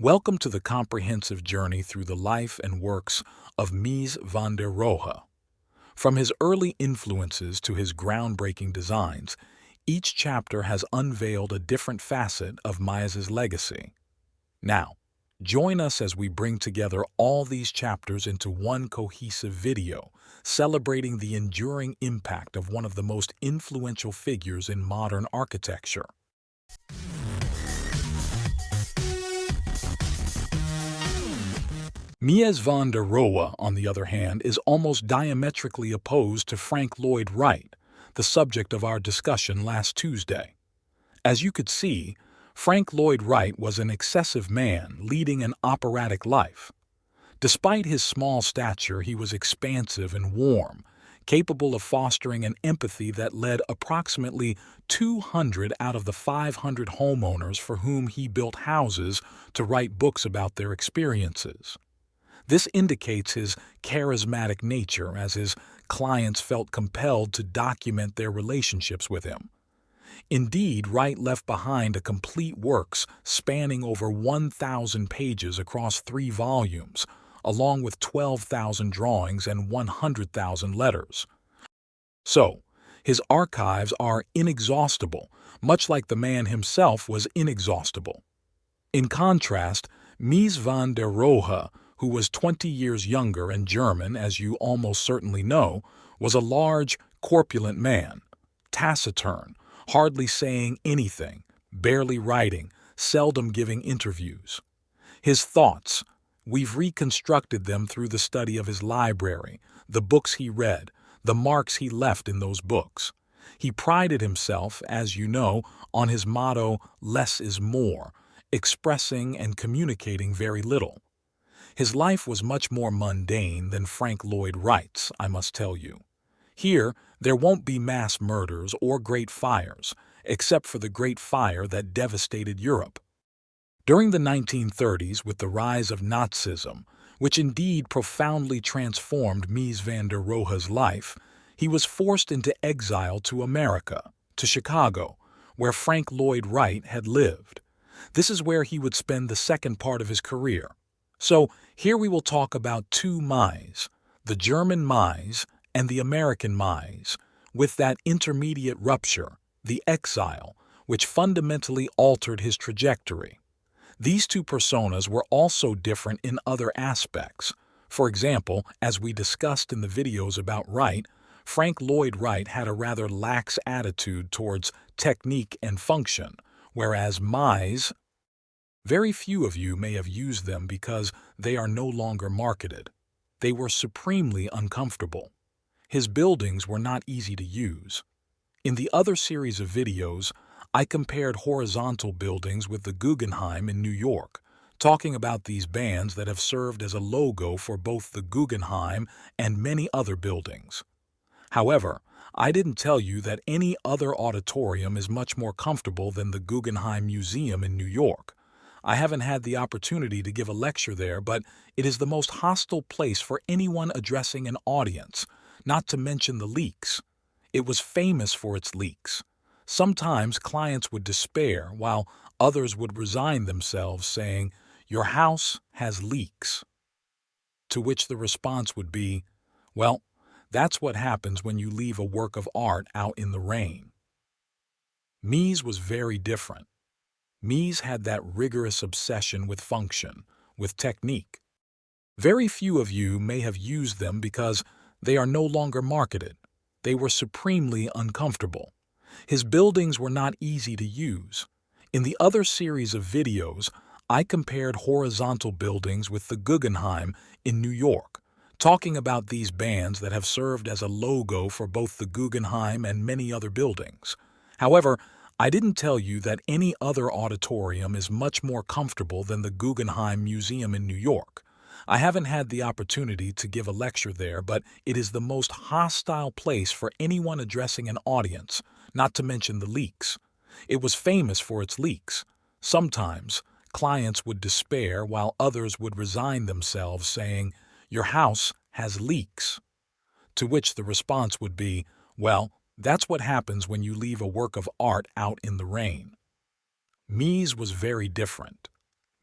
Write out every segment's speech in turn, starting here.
Welcome to the comprehensive journey through the life and works of Mies van der Rohe. From his early influences to his groundbreaking designs, each chapter has unveiled a different facet of Mies's legacy. Now, join us as we bring together all these chapters into one cohesive video, celebrating the enduring impact of one of the most influential figures in modern architecture. Mies van der Rohe, on the other hand, is almost diametrically opposed to Frank Lloyd Wright, the subject of our discussion last Tuesday. As you could see, Frank Lloyd Wright was an excessive man leading an operatic life. Despite his small stature, he was expansive and warm, capable of fostering an empathy that led approximately 200 out of the 500 homeowners for whom he built houses to write books about their experiences. This indicates his charismatic nature, as his clients felt compelled to document their relationships with him. Indeed, Wright left behind a complete works spanning over 1,000 pages across 3 volumes, along with 12,000 drawings and 100,000 letters. So, his archives are inexhaustible, much like the man himself was inexhaustible. In contrast, Mies van der Rohe, who was 20 years younger and German, as you almost certainly know, was a large, corpulent man, taciturn, hardly saying anything, barely writing, seldom giving interviews. His thoughts, we've reconstructed them through the study of his library, the books he read, the marks he left in those books. He prided himself, as you know, on his motto, "Less is more," expressing and communicating very little. His life was much more mundane than Frank Lloyd Wright's, I must tell you. Here, there won't be mass murders or great fires, except for the great fire that devastated Europe. During the 1930s, with the rise of Nazism, which indeed profoundly transformed Mies van der Rohe's life, he was forced into exile to America, to Chicago, where Frank Lloyd Wright had lived. This is where he would spend the second part of his career. So, here we will talk about 2 Mies, the German Mies and the American Mies, with that intermediate rupture, the exile, which fundamentally altered his trajectory. These 2 personas were also different in other aspects. For example, as we discussed in the videos about Wright, Frank Lloyd Wright had a rather lax attitude towards technique and function, whereas Mies, very few of you may have used them because they are no longer marketed. They were supremely uncomfortable. His buildings were not easy to use. In the other series of videos, I compared horizontal buildings with the Guggenheim in New York, talking about these bands that have served as a logo for both the Guggenheim and many other buildings. However, I didn't tell you that any other auditorium is much more comfortable than the Guggenheim Museum in New York. I haven't had the opportunity to give a lecture there, but it is the most hostile place for anyone addressing an audience, not to mention the leaks. It was famous for its leaks. Sometimes clients would despair, while others would resign themselves, saying, "Your house has leaks." To which the response would be, "Well, that's what happens when you leave a work of art out in the rain." Mies was very different. Mies had that rigorous obsession with function, with technique. Very few of you may have used them because they are no longer marketed. They were supremely uncomfortable. His buildings were not easy to use. In the other series of videos, I compared horizontal buildings with the Guggenheim in New York, talking about these bands that have served as a logo for both the Guggenheim and many other buildings. However, I didn't tell you that any other auditorium is much more comfortable than the Guggenheim Museum in New York. I haven't had the opportunity to give a lecture there, but it is the most hostile place for anyone addressing an audience, not to mention the leaks. It was famous for its leaks. Sometimes, clients would despair while others would resign themselves, saying, "Your house has leaks." To which the response would be, "Well, that's what happens when you leave a work of art out in the rain." Mies was very different.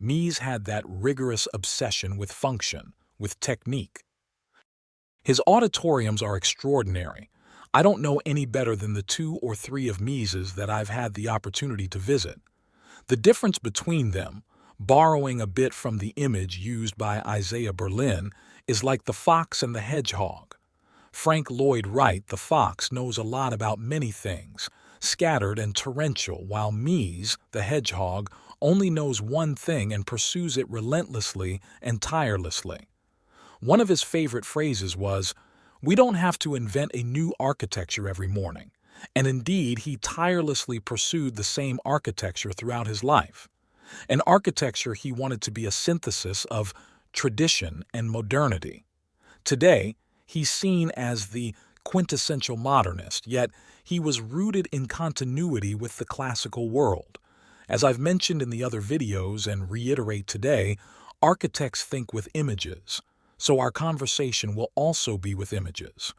Mies had that rigorous obsession with function, with technique. His auditoriums are extraordinary. I don't know any better than the 2 or 3 of Mies's that I've had the opportunity to visit. The difference between them, borrowing a bit from the image used by Isaiah Berlin, is like the fox and the hedgehog. Frank Lloyd Wright, the fox, knows a lot about many things, scattered and torrential, while Mies, the hedgehog, only knows one thing and pursues it relentlessly and tirelessly. One of his favorite phrases was, "We don't have to invent a new architecture every morning," and indeed he tirelessly pursued the same architecture throughout his life. An architecture he wanted to be a synthesis of tradition and modernity. Today, he's seen as the quintessential modernist, yet he was rooted in continuity with the classical world. As I've mentioned in the other videos and reiterate today, architects think with images, so our conversation will also be with images.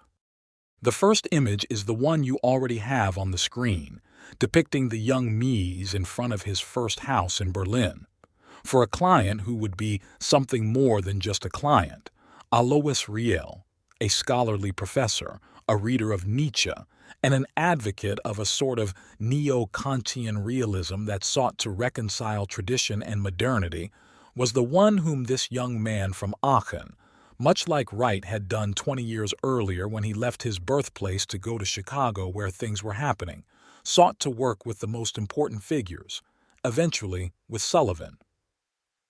The first image is the one you already have on the screen, depicting the young Mies in front of his first house in Berlin. For a client who would be something more than just a client, Alois Riel, a scholarly professor, a reader of Nietzsche, and an advocate of a sort of neo-Kantian realism that sought to reconcile tradition and modernity, was the one whom this young man from Aachen, much like Wright had done 20 years earlier when he left his birthplace to go to Chicago where things were happening, sought to work with the most important figures, eventually with Sullivan.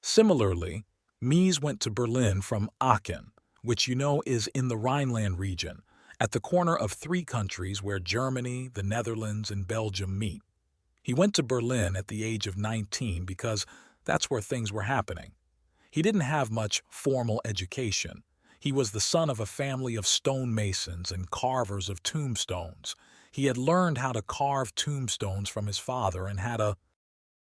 Similarly, Mies went to Berlin from Aachen, which you know is in the Rhineland region, at the corner of 3 countries where Germany, the Netherlands, and Belgium meet. He went to Berlin at the age of 19 because that's where things were happening. He didn't have much formal education. He was the son of a family of stonemasons and carvers of tombstones. He had learned how to carve tombstones from his father and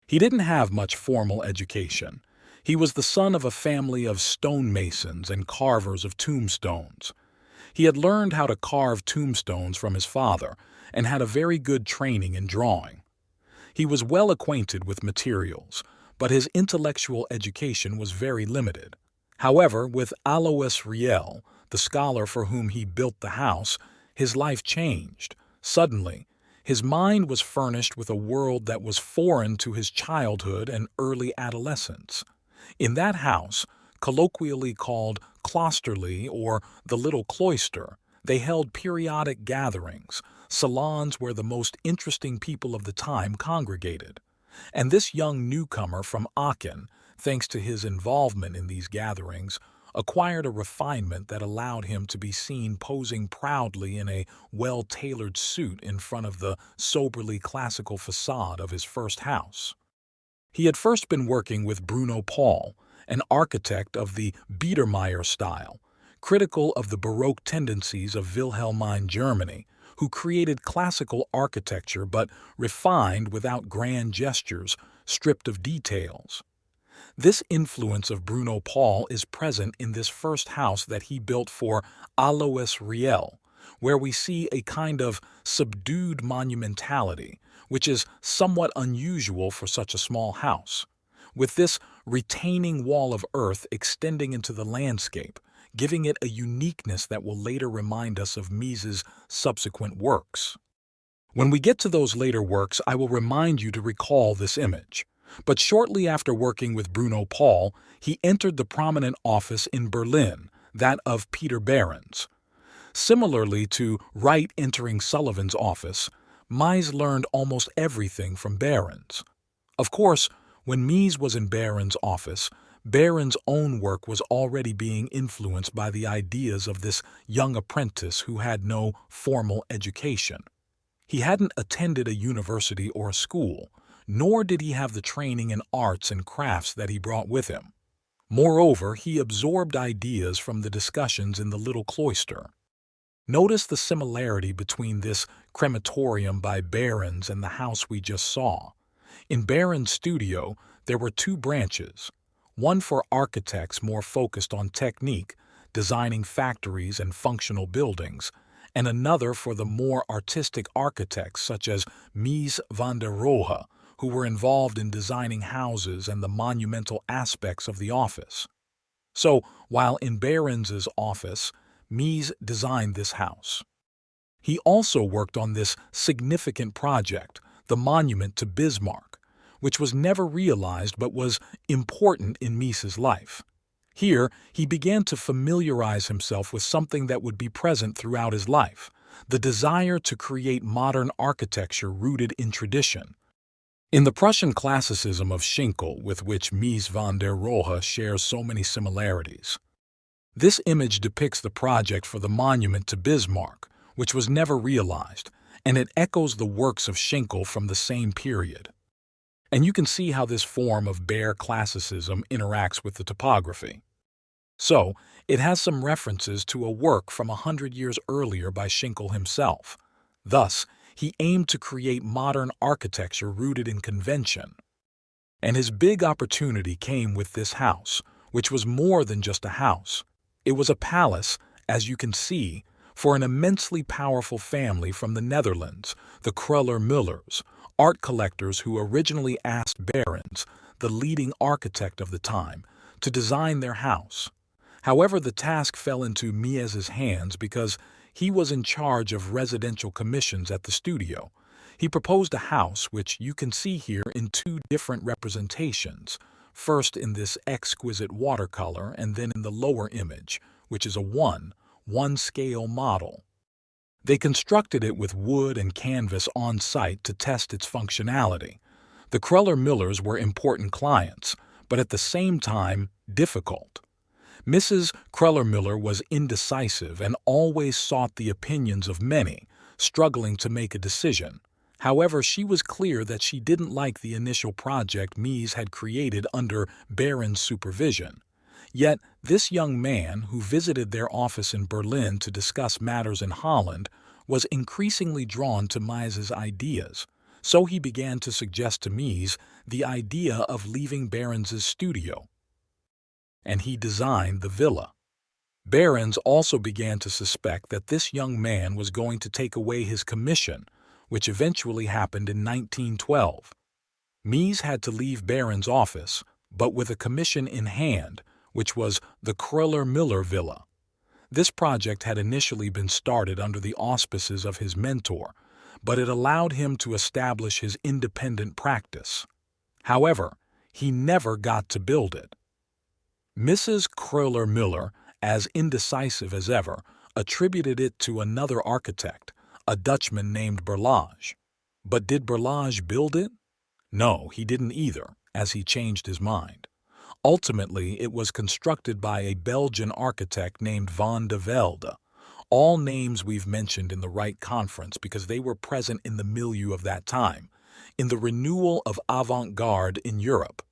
He didn't have much formal education. He was the son of a family of stonemasons and carvers of tombstones. He had learned how to carve tombstones from his father and had a very good training in drawing. He was well acquainted with materials, but his intellectual education was very limited. However, with Alois Riel, the scholar for whom he built the house, his life changed. Suddenly, his mind was furnished with a world that was foreign to his childhood and early adolescence. In that house, colloquially called Klosterli or the Little Cloister, they held periodic gatherings, salons where the most interesting people of the time congregated. And this young newcomer from Aachen, thanks to his involvement in these gatherings, acquired a refinement that allowed him to be seen posing proudly in a well-tailored suit in front of the soberly classical facade of his first house. He had first been working with Bruno Paul, an architect of the Biedermeier style, critical of the Baroque tendencies of Wilhelmine Germany, who created classical architecture but refined without grand gestures, stripped of details. This influence of Bruno Paul is present in this first house that he built for Alois Riel, where we see a kind of subdued monumentality, which is somewhat unusual for such a small house, with this retaining wall of earth extending into the landscape, giving it a uniqueness that will later remind us of Mies's subsequent works. When we get to those later works, I will remind you to recall this image. But shortly after working with Bruno Paul, he entered the prominent office in Berlin, that of Peter Behrens. Similarly to Wright entering Sullivan's office, Mies learned almost everything from Behrens. Of course, when Mies was in Behrens' office, Behrens' own work was already being influenced by the ideas of this young apprentice who had no formal education. He hadn't attended a university or a school, nor did he have the training in arts and crafts that he brought with him. Moreover, he absorbed ideas from the discussions in the Little Cloister. Notice the similarity between this crematorium by Behrens and the house we just saw. In Behrens' studio, there were 2 branches, one for architects more focused on technique, designing factories and functional buildings, and another for the more artistic architects such as Mies Van der Rohe, who were involved in designing houses and the monumental aspects of the office. So, while in Behrens's office, Mies designed this house. He also worked on this significant project, the monument to Bismarck, which was never realized but was important in Mies's life. Here, he began to familiarize himself with something that would be present throughout his life, the desire to create modern architecture rooted in tradition. In the Prussian classicism of Schinkel, with which Mies van der Rohe shares so many similarities, this image depicts the project for the monument to Bismarck, which was never realized, and it echoes the works of Schinkel from the same period. And you can see how this form of bare classicism interacts with the topography. So, it has some references to a work from 100 years earlier by Schinkel himself. Thus, he aimed to create modern architecture rooted in convention. And his big opportunity came with this house, which was more than just a house. It was a palace, as you can see, for an immensely powerful family from the Netherlands, the Kröller-Müllers, art collectors who originally asked Behrens, the leading architect of the time, to design their house. However, the task fell into Mies's hands because he was in charge of residential commissions at the studio. He proposed a house which you can see here in two different representations, first in this exquisite watercolor and then in the lower image, which is a one-scale model. They constructed it with wood and canvas on site to test its functionality. The Kröller-Müllers were important clients, but at the same time difficult. Mrs. Kröller-Müller was indecisive and always sought the opinions of many, struggling to make a decision. However, she was clear that she didn't like the initial project Mies had created under Behrens' supervision. Yet, this young man, who visited their office in Berlin to discuss matters in Holland, was increasingly drawn to Mies's ideas. So he began to suggest to Mies the idea of leaving Behrens' studio. And he designed the villa. Behrens also began to suspect that this young man was going to take away his commission, which eventually happened in 1912. Mies had to leave Behrens' office, but with a commission in hand, which was the Kröller-Müller villa. This project had initially been started under the auspices of his mentor, but it allowed him to establish his independent practice. However, he never got to build it. Mrs. Kröller-Müller, as indecisive as ever, attributed it to another architect, a Dutchman named Berlage. But did Berlage build it? No, he didn't either, as he changed his mind. Ultimately, it was constructed by a Belgian architect named Van de Velde, all names we've mentioned in the Right Conference because they were present in the milieu of that time, in the renewal of avant-garde in Europe.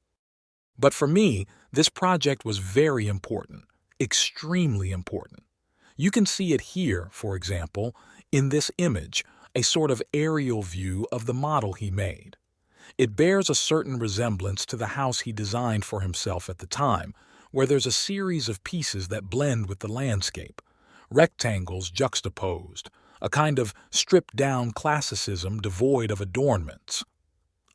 But for me, this project was very important, extremely important. You can see it here, for example, in this image, a sort of aerial view of the model he made. It bears a certain resemblance to the house he designed for himself at the time, where there's a series of pieces that blend with the landscape, rectangles juxtaposed, a kind of stripped-down classicism devoid of adornments.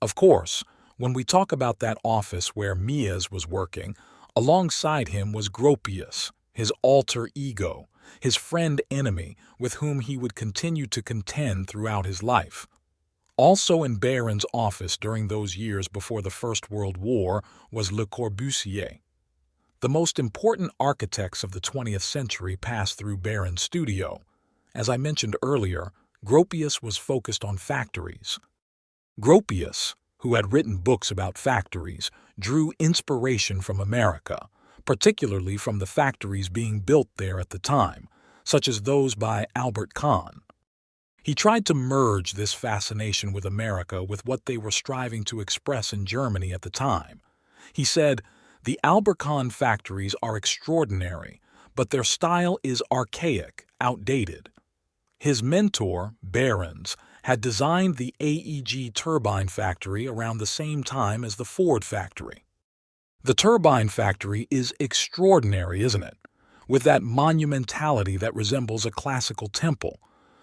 Of course, when we talk about that office where Mies was working, alongside him was Gropius, his alter ego, his friend-enemy with whom he would continue to contend throughout his life. Also in Behrens' office during those years before the First World War was Le Corbusier. The most important architects of the 20th century passed through Behrens' studio. As I mentioned earlier, Gropius was focused on factories. Gropius, who had written books about factories, drew inspiration from America, particularly from the factories being built there at the time, such as those by Albert Kahn. He tried to merge this fascination with America with what they were striving to express in Germany at the time. He said, "The Albert Kahn factories are extraordinary, but their style is archaic, outdated." His mentor, Behrens, had designed the AEG turbine factory around the same time as the Ford factory. The turbine factory is extraordinary, isn't it? With that monumentality that resembles a classical temple.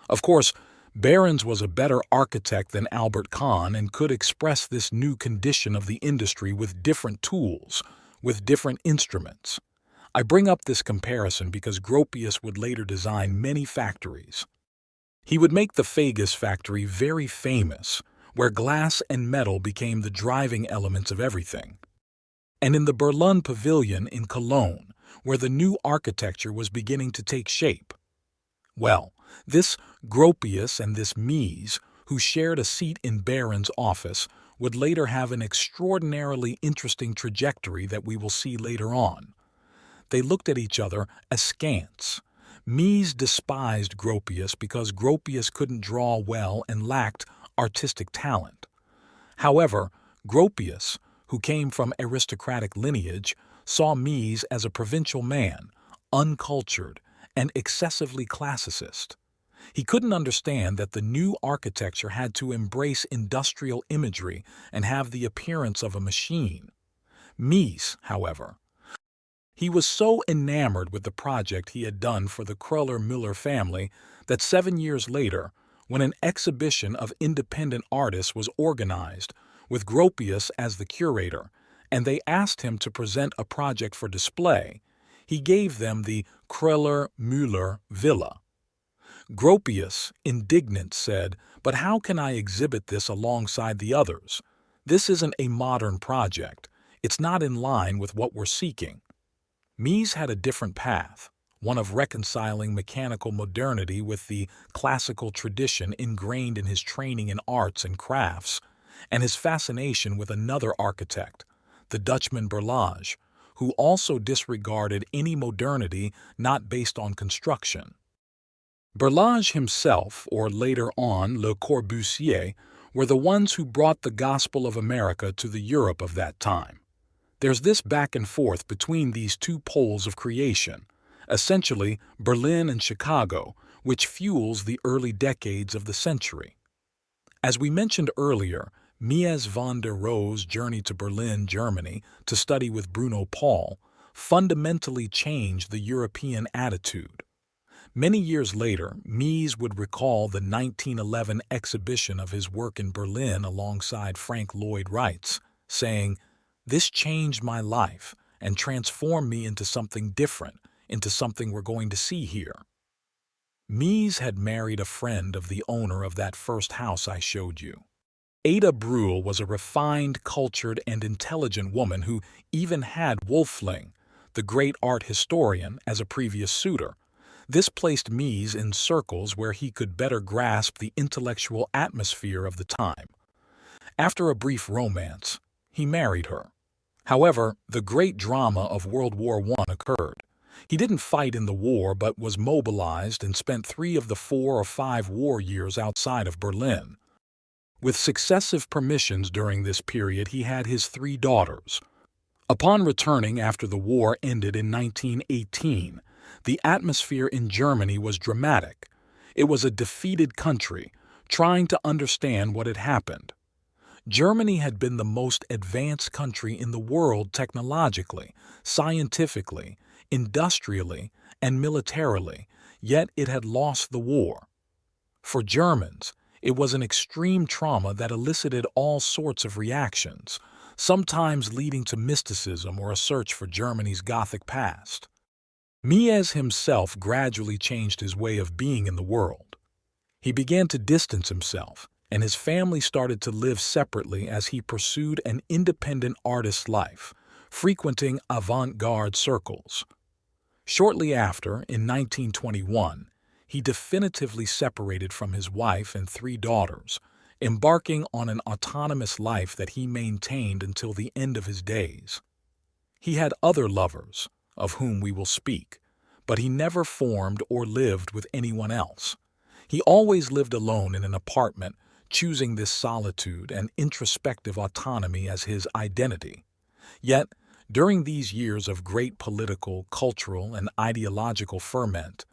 Of course, Behrens was a better architect than Albert Kahn and could express this new condition of the industry with different tools, with different instruments. I bring up this comparison because Gropius would later design many factories. He would make the Fagus factory very famous, where glass and metal became the driving elements of everything. And in the Barcelona Pavillion in Cologne, where the new architecture was beginning to take shape. Well, this Gropius and this Mies, who shared a seat in Behrens' office, would later have an extraordinarily interesting trajectory that we will see later on. They looked at each other askance. Mies despised Gropius because Gropius couldn't draw well and lacked artistic talent. However, Gropius, who came from aristocratic lineage, saw Mies as a provincial man, uncultured, and excessively classicist. He couldn't understand that the new architecture had to embrace industrial imagery and have the appearance of a machine. Mies, however, he was so enamored with the project he had done for the Kröller-Müllers family that 7 years later, when an exhibition of independent artists was organized, with Gropius as the curator, and they asked him to present a project for display, he gave them the Kröller-Müllers villa. Gropius, indignant, said, "But how can I exhibit this alongside the others? This isn't a modern project. It's not in line with what we're seeking." Mies had a different path, one of reconciling mechanical modernity with the classical tradition ingrained in his training in arts and crafts, and his fascination with another architect, the Dutchman Berlage, who also disregarded any modernity not based on construction. Berlage himself, or later on Le Corbusier, were the ones who brought the gospel of America to the Europe of that time. There's this back and forth between these two poles of creation, essentially Berlin and Chicago, which fuels the early decades of the century. As we mentioned earlier, Mies van der Rohe's journey to Berlin, Germany, to study with Bruno Paul, fundamentally changed the European attitude. Many years later, Mies would recall the 1911 exhibition of his work in Berlin alongside Frank Lloyd Wright's, saying, "This changed my life and transformed me into something different, into something we're going to see here." Mies had married a friend of the owner of that first house I showed you. Ada Brühl was a refined, cultured, and intelligent woman who even had Wolfling, the great art historian, as a previous suitor. This placed Mies in circles where he could better grasp the intellectual atmosphere of the time. After a brief romance, he married her. However, the great drama of World War I occurred. He didn't fight in the war but was mobilized and spent 3 of the 4 or 5 war years outside of Berlin. With successive permissions during this period, he had his 3 daughters. Upon returning after the war ended in 1918, the atmosphere in Germany was dramatic. It was a defeated country, trying to understand what had happened. Germany had been the most advanced country in the world technologically, scientifically, industrially, and militarily, yet it had lost the war. For Germans, it was an extreme trauma that elicited all sorts of reactions, sometimes leading to mysticism or a search for Germany's Gothic past. Mies himself gradually changed his way of being in the world. He began to distance himself, and his family started to live separately as he pursued an independent artist's life, frequenting avant-garde circles. Shortly after, in 1921, he definitively separated from his wife and 3 daughters, embarking on an autonomous life that he maintained until the end of his days. He had other lovers, of whom we will speak, but he never formed or lived with anyone else. He always lived alone in an apartment, choosing this solitude and introspective autonomy as his identity. Yet, during these years of great political, cultural, and ideological ferment,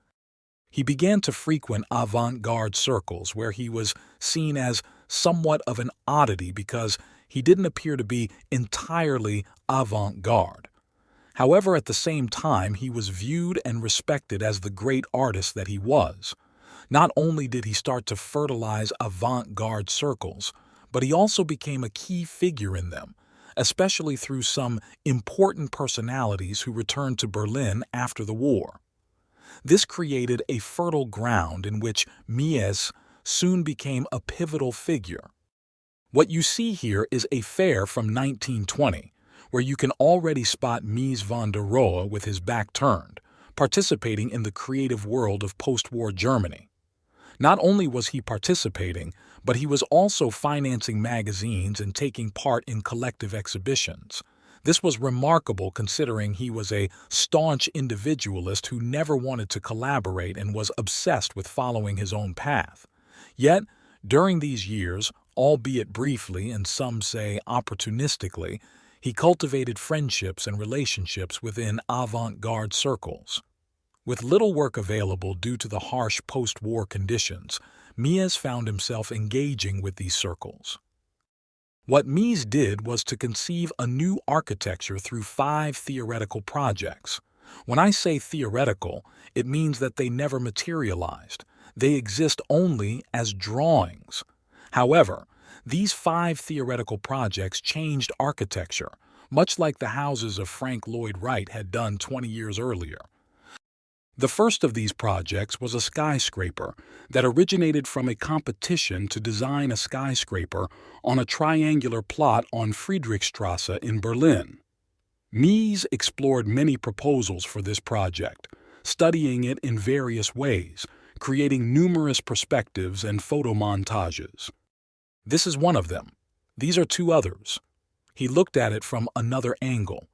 he began to frequent avant-garde circles where he was seen as somewhat of an oddity because he didn't appear to be entirely avant-garde. However, at the same time, he was viewed and respected as the great artist that he was. Not only did he start to fertilize avant-garde circles, but he also became a key figure in them, especially through some important personalities who returned to Berlin after the war. This created a fertile ground in which Mies soon became a pivotal figure. What you see here is a fair from 1920, where you can already spot Mies van der Rohe with his back turned, participating in the creative world of post-war Germany. Not only was he participating, but he was also financing magazines and taking part in collective exhibitions. This was remarkable considering he was a staunch individualist who never wanted to collaborate and was obsessed with following his own path. Yet, during these years, albeit briefly and some say opportunistically, he cultivated friendships and relationships within avant-garde circles. With little work available due to the harsh post-war conditions, Mies found himself engaging with these circles. What Mies did was to conceive a new architecture through 5 theoretical projects. When I say theoretical, it means that they never materialized. They exist only as drawings. However, these 5 theoretical projects changed architecture, much like the houses of Frank Lloyd Wright had done 20 years earlier. The first of these projects was a skyscraper that originated from a competition to design a skyscraper on a triangular plot on Friedrichstrasse in Berlin. Mies explored many proposals for this project, studying it in various ways, creating numerous perspectives and photomontages. This is one of them. These are 2 others. He looked at it from another angle.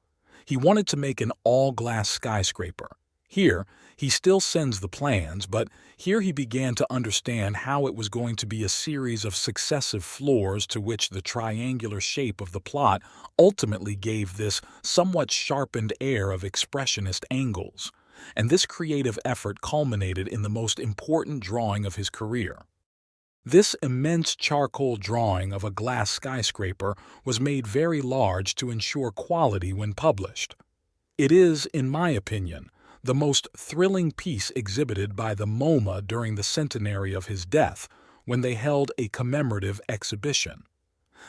He wanted to make an all-glass skyscraper. Here, he still sends the plans, but here he began to understand how it was going to be a series of successive floors to which the triangular shape of the plot ultimately gave this somewhat sharpened air of expressionist angles. And this creative effort culminated in the most important drawing of his career. This immense charcoal drawing of a glass skyscraper was made very large to ensure quality when published. It is, in my opinion, the most thrilling piece exhibited by the MoMA during the centenary of his death, when they held a commemorative exhibition.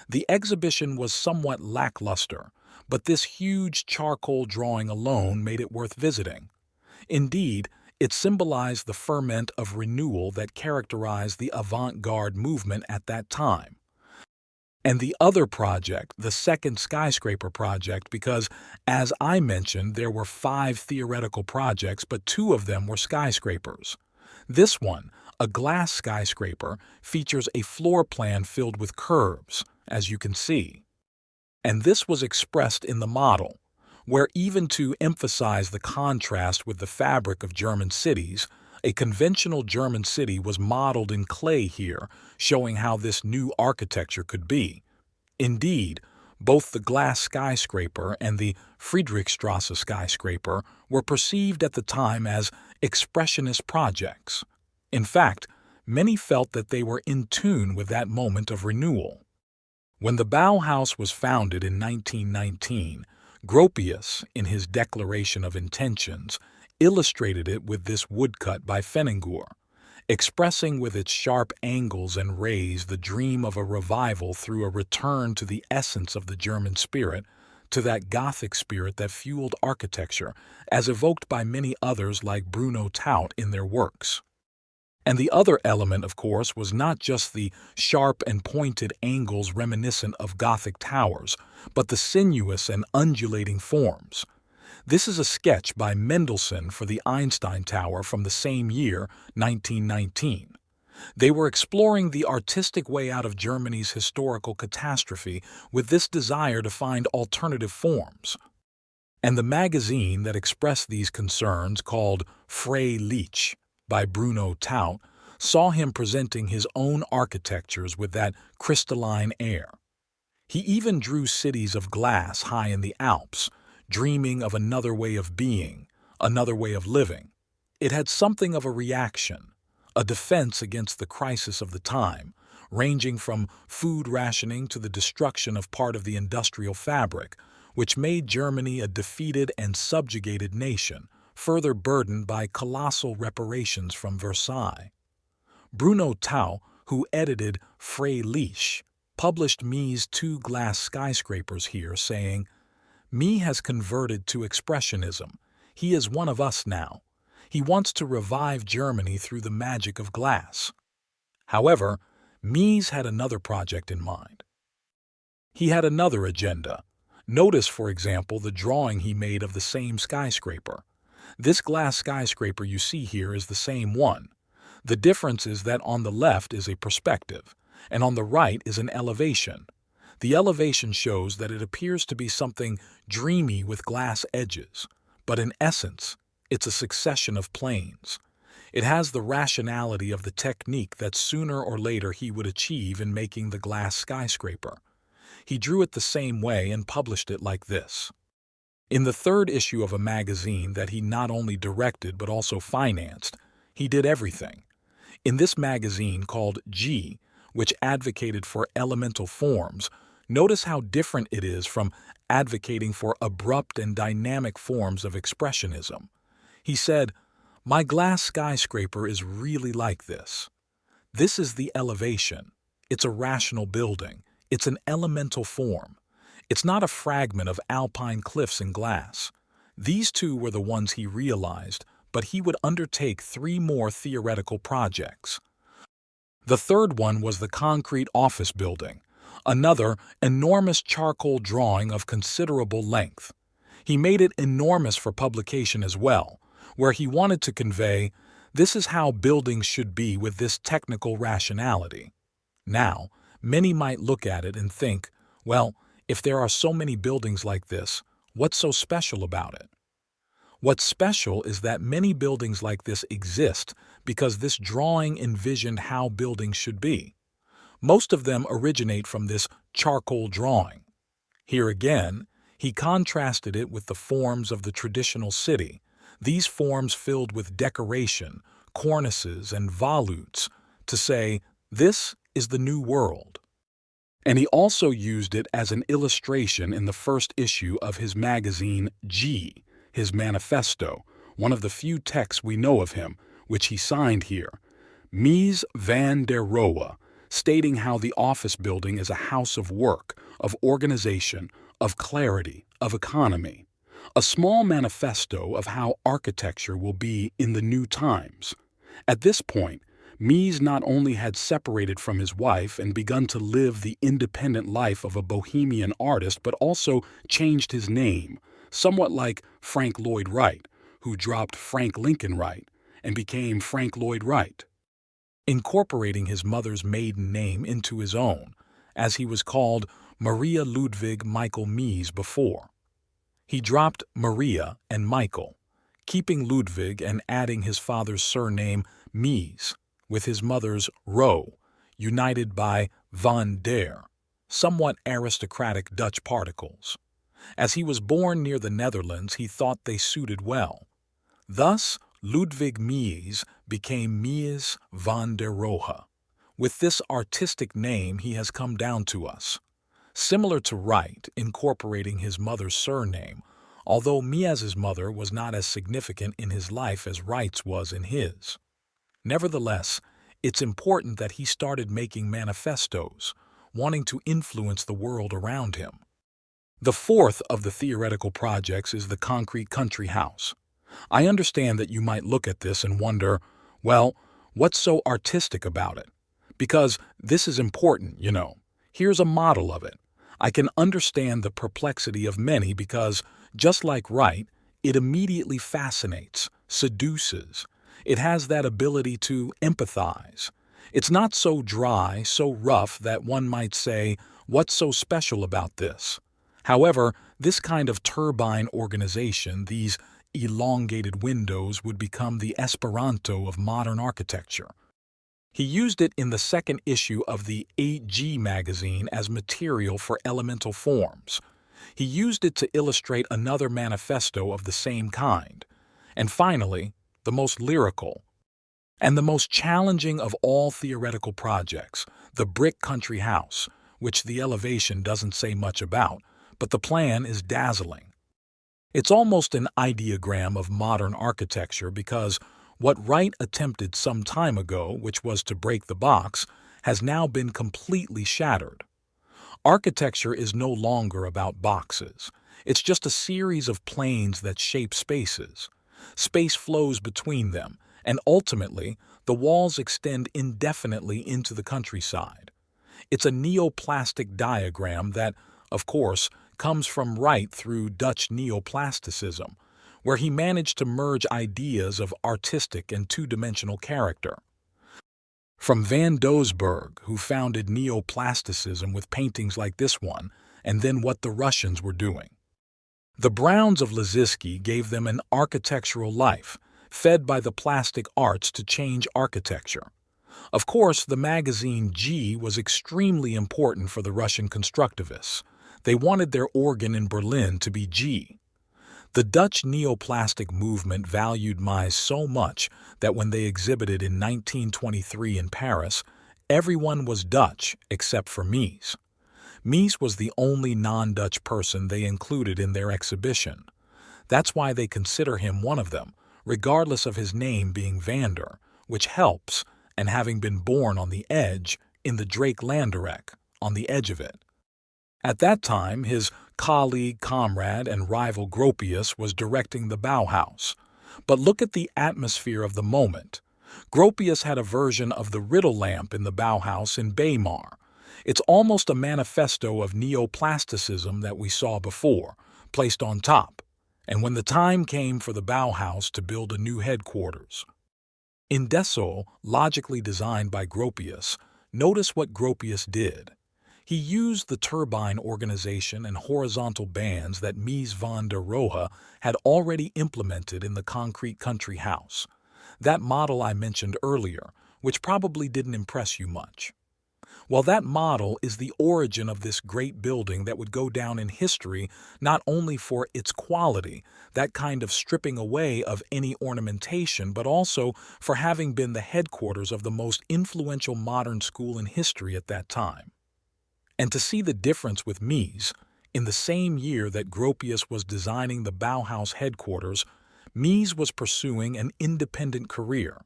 The exhibition was somewhat lackluster, but this huge charcoal drawing alone made it worth visiting. Indeed, it symbolized the ferment of renewal that characterized the avant-garde movement at that time. And the other project, the second skyscraper project, because, as I mentioned, there were 5 theoretical projects, but 2 of them were skyscrapers. This one, a glass skyscraper, features a floor plan filled with curves, as you can see. And this was expressed in the model, where even to emphasize the contrast with the fabric of German cities, a conventional German city was modeled in clay here, showing how this new architecture could be. Indeed, both the glass skyscraper and the Friedrichstrasse skyscraper were perceived at the time as expressionist projects. In fact, many felt that they were in tune with that moment of renewal. When the Bauhaus was founded in 1919, Gropius, in his Declaration of Intentions, illustrated it with this woodcut by Fenningur, expressing with its sharp angles and rays the dream of a revival through a return to the essence of the German spirit, to that Gothic spirit that fueled architecture, as evoked by many others like Bruno Paul in their works. And the other element, of course, was not just the sharp and pointed angles reminiscent of Gothic towers, but the sinuous and undulating forms. This is a sketch by Mendelssohn for the Einstein Tower from the same year, 1919. They were exploring the artistic way out of Germany's historical catastrophe with this desire to find alternative forms. And the magazine that expressed these concerns, called Freilicht by Bruno Paul, saw him presenting his own architectures with that crystalline air. He even drew cities of glass high in the Alps, dreaming of another way of being, another way of living. It had something of a reaction, a defense against the crisis of the time, ranging from food rationing to the destruction of part of the industrial fabric, which made Germany a defeated and subjugated nation, further burdened by colossal reparations from Versailles. Bruno Paul, who edited Freilich, published Mies' two glass skyscrapers here, saying, "Mies has converted to expressionism. He is one of us now. He wants to revive Germany through the magic of glass." However, Mies had another project in mind. He had another agenda. Notice, for example, the drawing he made of the same skyscraper. This glass skyscraper you see here is the same one. The difference is that on the left is a perspective, and on the right is an elevation. The elevation shows that it appears to be something dreamy with glass edges, but in essence, it's a succession of planes. It has the rationality of the technique that sooner or later he would achieve in making the glass skyscraper. He drew it the same way and published it like this. In the third issue of a magazine that he not only directed but also financed, he did everything. In this magazine called G, which advocated for elemental forms, notice how different it is from advocating for abrupt and dynamic forms of expressionism. He said, "My glass skyscraper is really like this. This is the elevation. It's a rational building. It's an elemental form. It's not a fragment of alpine cliffs and glass." These two were the ones he realized, but he would undertake 3 more theoretical projects. The third one was the concrete office building, another enormous charcoal drawing of considerable length. He made it enormous for publication as well, where he wanted to convey, "This is how buildings should be with this technical rationality." Now, many might look at it and think, well, if there are so many buildings like this, what's so special about it? What's special is that many buildings like this exist because this drawing envisioned how buildings should be. Most of them originate from this charcoal drawing. Here again, he contrasted it with the forms of the traditional city, these forms filled with decoration, cornices, and volutes, to say, this is the new world. And he also used it as an illustration in the first issue of his magazine G, his manifesto, one of the few texts we know of him, which he signed here, Mies Van der Rohe, stating how the office building is a house of work, of organization, of clarity, of economy. A small manifesto of how architecture will be in the new times. At this point, Mies not only had separated from his wife and begun to live the independent life of a bohemian artist, but also changed his name, somewhat like Frank Lloyd Wright, who dropped Frank Lincoln Wright and became Frank Lloyd Wright, incorporating his mother's maiden name into his own, as he was called Maria Ludwig Michael Mies before. He dropped Maria and Michael, keeping Ludwig and adding his father's surname Mies, with his mother's Rohe, united by Van der, somewhat aristocratic Dutch particles. As he was born near the Netherlands, he thought they suited well. Thus, Ludwig Mies became Mies Van der Rohe. With this artistic name, he has come down to us. Similar to Wright, incorporating his mother's surname, although Mies's mother was not as significant in his life as Wright's was in his. Nevertheless, it's important that he started making manifestos, wanting to influence the world around him. The fourth of the theoretical projects is the concrete country house. I understand that you might look at this and wonder, well, what's so artistic about it? Because this is important, you know. Here's a model of it. I can understand the perplexity of many because, just like Wright, it immediately fascinates, seduces. It has that ability to empathize. It's not so dry, so rough that one might say, what's so special about this? However, this kind of turbine organization, these elongated windows, would become the Esperanto of modern architecture. He used it in the second issue of the AG magazine as material for elemental forms. He used it to illustrate another manifesto of the same kind. And finally, the most lyrical and the most challenging of all theoretical projects, the brick country house, which the elevation doesn't say much about, but the plan is dazzling. It's almost an ideogram of modern architecture because, What Wright attempted some time ago, which was to break the box, has now been completely shattered. Architecture is no longer about boxes. It's just a series of planes that shape spaces. Space flows between them, and ultimately, the walls extend indefinitely into the countryside. It's a neoplastic diagram that, of course, comes from Wright through Dutch neoplasticism, where he managed to merge ideas of artistic and two-dimensional character. From Van Doesburg, who founded neoplasticism with paintings like this one, and then what the Russians were doing. The Browns of Lissitzky gave them an architectural life, fed by the plastic arts to change architecture. Of course, the magazine G was extremely important for the Russian constructivists. They wanted their organ in Berlin to be G. The Dutch neoplastic movement valued Mies so much that when they exhibited in 1923 in Paris, everyone was Dutch except for Mies. Mies was the only non-Dutch person they included in their exhibition. That's why they consider him one of them, regardless of his name being Vander, which helps, and having been born on the edge, in the Drake Landerek, on the edge of it. At that time, his colleague, comrade, and rival Gropius was directing the Bauhaus. But look at the atmosphere of the moment. Gropius had a version of the riddle lamp in the Bauhaus in Weimar. It's almost a manifesto of neoplasticism that we saw before, placed on top. And when the time came for the Bauhaus to build a new headquarters. In Dessau, logically designed by Gropius, notice what Gropius did. He used the turbine organization and horizontal bands that Mies Van der Rohe had already implemented in the concrete country house. That model I mentioned earlier, which probably didn't impress you much. Well, that model is the origin of this great building that would go down in history not only for its quality, that kind of stripping away of any ornamentation, but also for having been the headquarters of the most influential modern school in history at that time. And to see the difference with Mies, in the same year that Gropius was designing the Bauhaus headquarters, Mies was pursuing an independent career.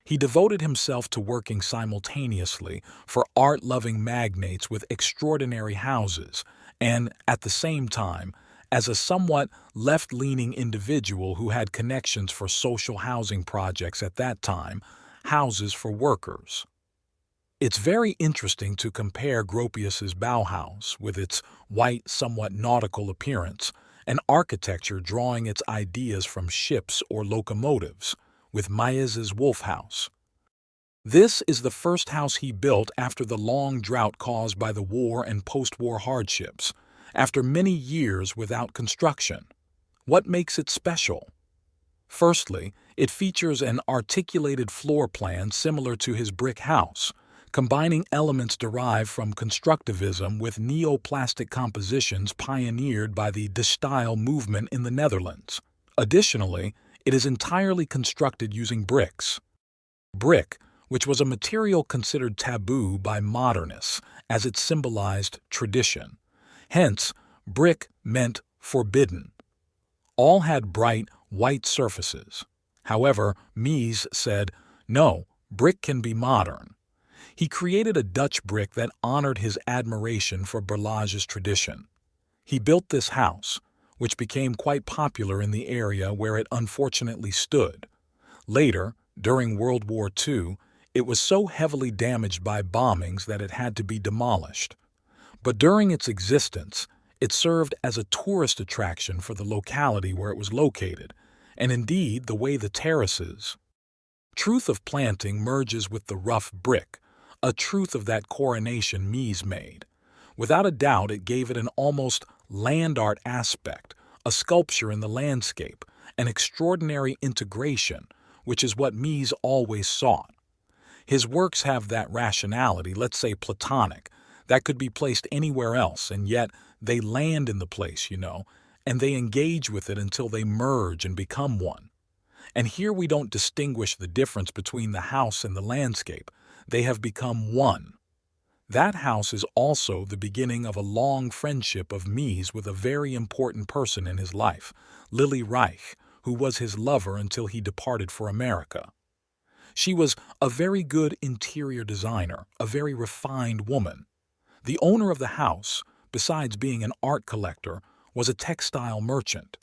He devoted himself to working simultaneously for art-loving magnates with extraordinary houses, and, at the same time, as a somewhat left-leaning individual who had connections for social housing projects at that time, houses for workers. It's very interesting to compare Gropius's Bauhaus, with its white, somewhat nautical appearance, and architecture drawing its ideas from ships or locomotives, with Mies's Wolf House. This is the first house he built after the long drought caused by the war and post-war hardships, after many years without construction. What makes it special? Firstly, it features an articulated floor plan similar to his brick house, combining elements derived from constructivism with neoplastic compositions pioneered by the De Stijl movement in the Netherlands. Additionally, it is entirely constructed using bricks. Brick, which was a material considered taboo by modernists as it symbolized tradition. Hence, brick meant forbidden. All had bright, white surfaces. However, Mies said, no, brick can be modern. He created a Dutch brick that honored his admiration for Berlage's tradition. He built this house, which became quite popular in the area where it unfortunately stood. Later, during World War II, it was so heavily damaged by bombings that it had to be demolished. But during its existence, it served as a tourist attraction for the locality where it was located, and indeed the way the terraces. Truth of planting merges with the rough brick, a truth of that coronation Mies made. Without a doubt, it gave it an almost land art aspect, a sculpture in the landscape, an extraordinary integration, which is what Mies always sought. His works have that rationality, let's say Platonic, that could be placed anywhere else, and yet they land in the place, and they engage with it until they merge and become one. And here we don't distinguish the difference between the house and the landscape. They have become one. That house is also the beginning of a long friendship of Mies with a very important person in his life, Lily Reich, who was his lover until he departed for America. She was a very good interior designer, a very refined woman. The owner of the house, besides being an art collector, was a textile merchant.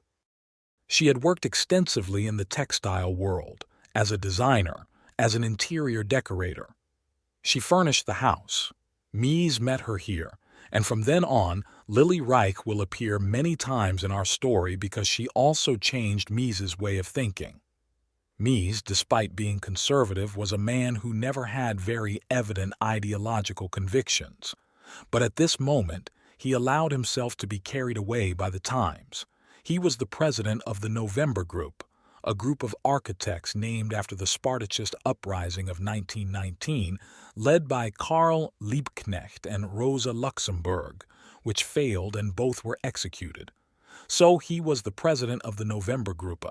She had worked extensively in the textile world, as a designer, as an interior decorator. She furnished the house. Mies met her here, and from then on, Lily Reich will appear many times in our story because she also changed Mies's way of thinking. Mies, despite being conservative, was a man who never had very evident ideological convictions. But at this moment, he allowed himself to be carried away by the times. He was the president of the November Group, a group of architects named after the Spartacist uprising of 1919, led by Karl Liebknecht and Rosa Luxemburg, which failed and both were executed. So he was the president of the November Group,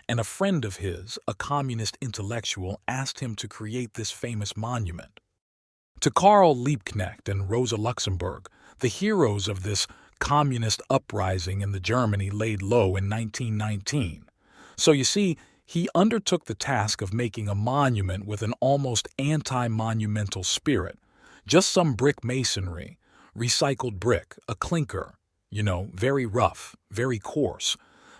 and a friend of his, a communist intellectual, asked him to create this famous monument. To Karl Liebknecht and Rosa Luxemburg, the heroes of this communist uprising in the Germany laid low in 1919. So you see, he undertook the task of making a monument with an almost anti-monumental spirit, just some brick masonry, recycled brick, a clinker, very rough, very coarse,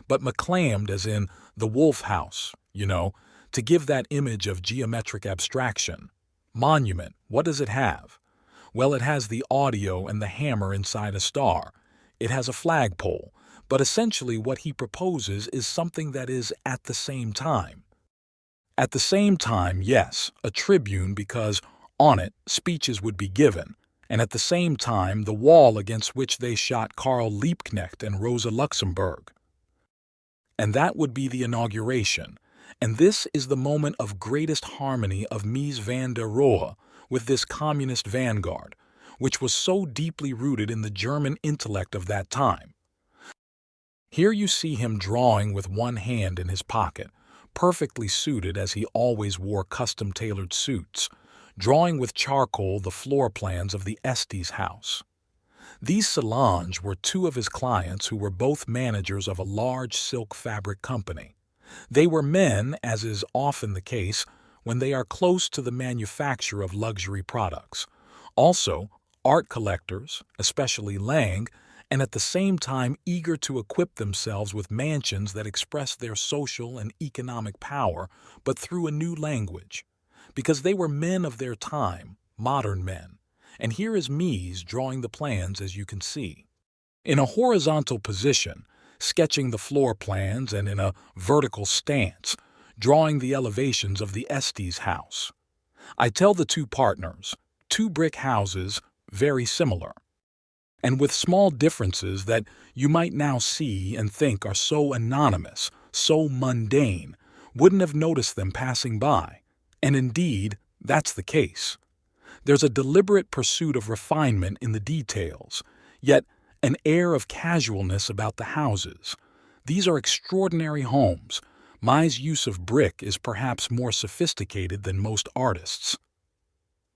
but maclamed as in the Wolf House, to give that image of geometric abstraction. Monument, what does it have? Well, it has the audio and the hammer inside a star. It has a flagpole, but essentially what he proposes is something that is at the same time. At the same time, yes, a tribune because on it speeches would be given, and at the same time the wall against which they shot Karl Liebknecht and Rosa Luxemburg. And that would be the inauguration, and this is the moment of greatest harmony of Mies Van der Rohe with this communist vanguard, which was so deeply rooted in the German intellect of that time. Here you see him drawing with one hand in his pocket, perfectly suited as he always wore custom-tailored suits, drawing with charcoal the floor plans of the Estes house. These Solange were two of his clients who were both managers of a large silk fabric company. They were men, as is often the case, when they are close to the manufacture of luxury products. Also, art collectors, especially Lang, and at the same time eager to equip themselves with mansions that express their social and economic power, but through a new language. Because they were men of their time, modern men. And here is Mies drawing the plans, as you can see. In a horizontal position, sketching the floor plans, and in a vertical stance, drawing the elevations of the Estes house. I tell the two partners, two brick houses, very similar, and with small differences that you might now see and think are so anonymous, so mundane, wouldn't have noticed them passing by. And indeed, that's the case. There's a deliberate pursuit of refinement in the details, yet an air of casualness about the houses. These are extraordinary homes. Mies' use of brick is perhaps more sophisticated than most artists.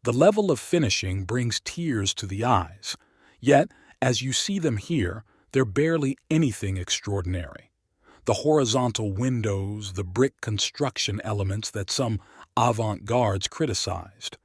The level of finishing brings tears to the eyes, yet, as you see them here, they're barely anything extraordinary. The horizontal windows, the brick construction elements that some avant-gardes criticized.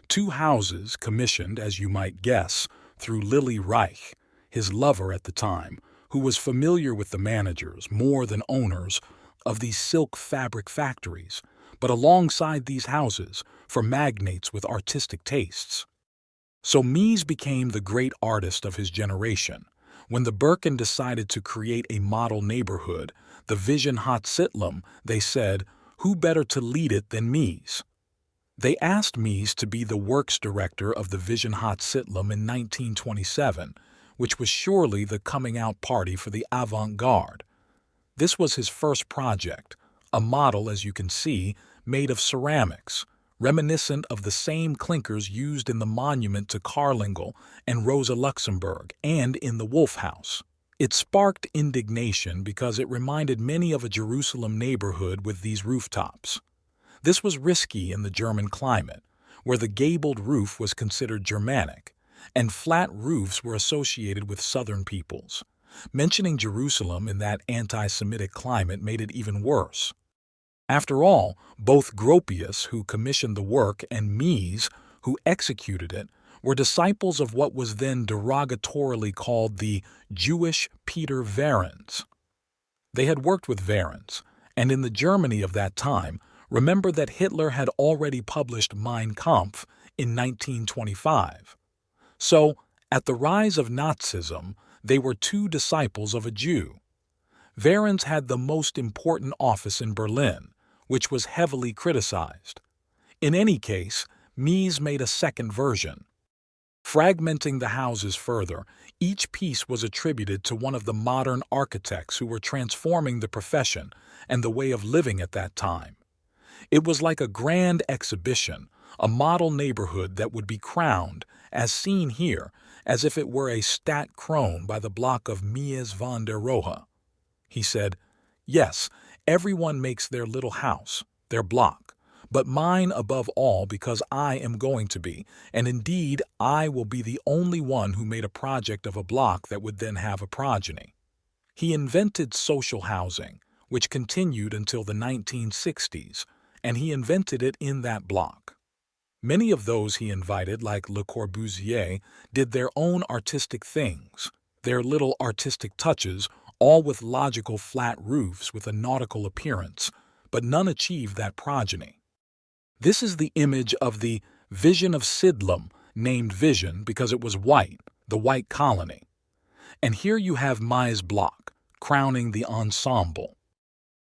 Two houses commissioned, as you might guess, through Lily Reich, his lover at the time, who was familiar with the managers, more than owners, of these silk fabric factories, but alongside these houses, for magnates with artistic tastes. So Mies became the great artist of his generation. When the Birken decided to create a model neighborhood, the Tugendhat Sitlum, they said, who better to lead it than Mies? They asked Mies to be the works director of the Tugendhat Sitlum in 1927, which was surely the coming-out party for the avant-garde. This was his first project, a model, as you can see, made of ceramics, reminiscent of the same clinkers used in the monument to Carlingel and Rosa Luxemburg and in the Wolf House. It sparked indignation because it reminded many of a Jerusalem neighborhood with these rooftops. This was risky in the German climate, where the gabled roof was considered Germanic, and flat roofs were associated with southern peoples. Mentioning Jerusalem in that anti-Semitic climate made it even worse. After all, both Gropius, who commissioned the work, and Mies, who executed it, were disciples of what was then derogatorily called the Jewish Peter Behrens. They had worked with Behrens, and in the Germany of that time, remember that Hitler had already published Mein Kampf in 1925. So, at the rise of Nazism, they were two disciples of a Jew. Behrens had the most important office in Berlin, which was heavily criticized. In any case, Mies made a second version. Fragmenting the houses further, each piece was attributed to one of the modern architects who were transforming the profession and the way of living at that time. It was like a grand exhibition, a model neighborhood that would be crowned, as seen here, as if it were a stat crone by the block of Mies Van der Rohe. He said, "Yes, everyone makes their little house, their block, but mine above all, because I am going to be, and indeed I will be the only one who made a project of a block that would then have a progeny." He invented social housing, which continued until the 1960s, and he invented it in that block. Many of those he invited, like Le Corbusier, did their own artistic things, their little artistic touches, all with logical flat roofs with a nautical appearance, but none achieved that progeny. This is the image of the Vision of Sidlum, named Vision because it was white, the white colony. And here you have Mies' block, crowning the ensemble.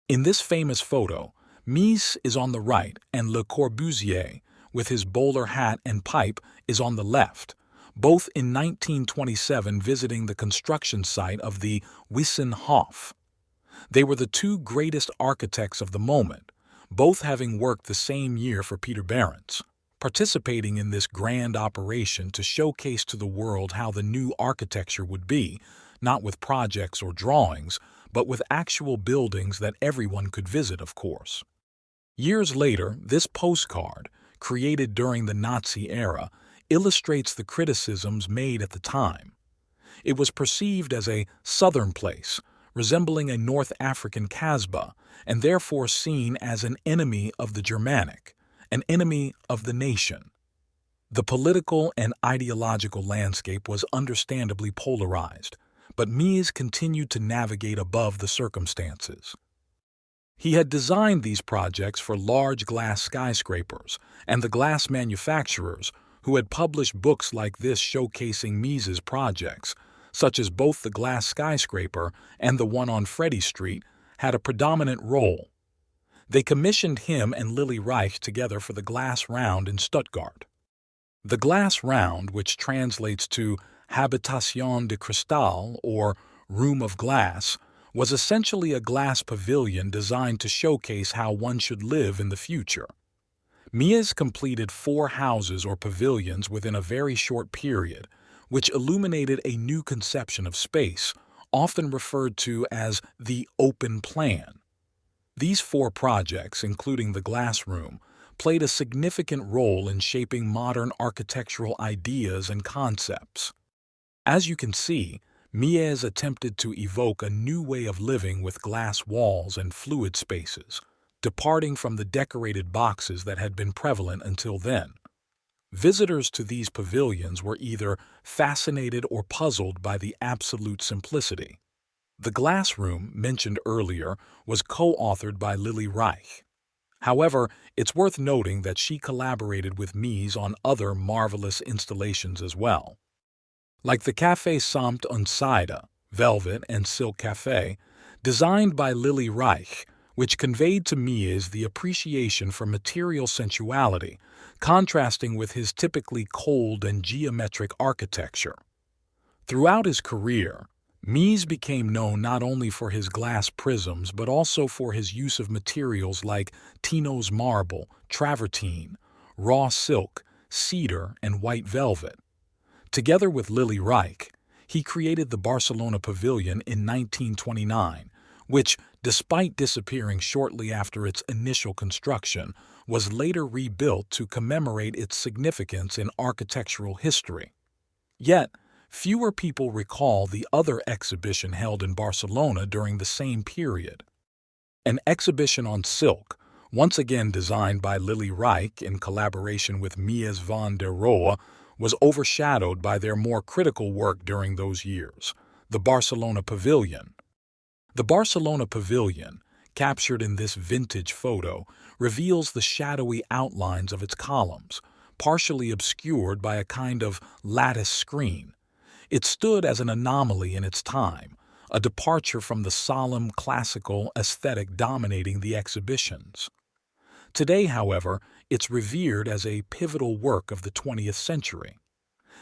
In this famous photo, Mies is on the right and Le Corbusier, with his bowler hat and pipe, is on the left, both in 1927 visiting the construction site of the Wissenhof. They were the two greatest architects of the moment, both having worked the same year for Peter Behrens, participating in this grand operation to showcase to the world how the new architecture would be, not with projects or drawings, but with actual buildings that everyone could visit, of course. Years later, this postcard, created during the Nazi era, illustrates the criticisms made at the time. It was perceived as a southern place, resembling a North African Kasbah, and therefore seen as an enemy of the Germanic, an enemy of the nation. The political and ideological landscape was understandably polarized, but Mies continued to navigate above the circumstances. He had designed these projects for large glass skyscrapers, and the glass manufacturers, who had published books like this showcasing Mies's projects, such as both the glass skyscraper and the one on Freddy Street, had a predominant role. They commissioned him and Lily Reich together for the Glass Round in Stuttgart. The Glass Round, which translates to Habitation de Cristal, or Room of Glass, was essentially a glass pavilion designed to showcase how one should live in the future. Mies completed 4 houses or pavilions within a very short period, which illuminated a new conception of space, often referred to as the open plan. These 4 projects, including the glass room, played a significant role in shaping modern architectural ideas and concepts. As you can see, Mies attempted to evoke a new way of living with glass walls and fluid spaces, departing from the decorated boxes that had been prevalent until then. Visitors to these pavilions were either fascinated or puzzled by the absolute simplicity. The glass room, mentioned earlier, was co-authored by Lily Reich. However, it's worth noting that she collaborated with Mies on other marvelous installations as well. Like the Café Samt und Seide, Velvet and Silk Café, designed by Lily Reich, which conveyed to Mies the appreciation for material sensuality, contrasting with his typically cold and geometric architecture. Throughout his career, Mies became known not only for his glass prisms but also for his use of materials like Tino's marble, travertine, raw silk, cedar, and white velvet. Together with Lily Reich, he created the Barcelona Pavillion in 1929, which, despite disappearing shortly after its initial construction, was later rebuilt to commemorate its significance in architectural history. Yet, fewer people recall the other exhibition held in Barcelona during the same period. An exhibition on silk, once again designed by Lily Reich in collaboration with Mies Van der Rohe, was overshadowed by their more critical work during those years, the Barcelona Pavillion. The Barcelona Pavillion, captured in this vintage photo, reveals the shadowy outlines of its columns, partially obscured by a kind of lattice screen. It stood as an anomaly in its time, a departure from the solemn classical aesthetic dominating the exhibitions. Today, however, it's revered as a pivotal work of the 20th century.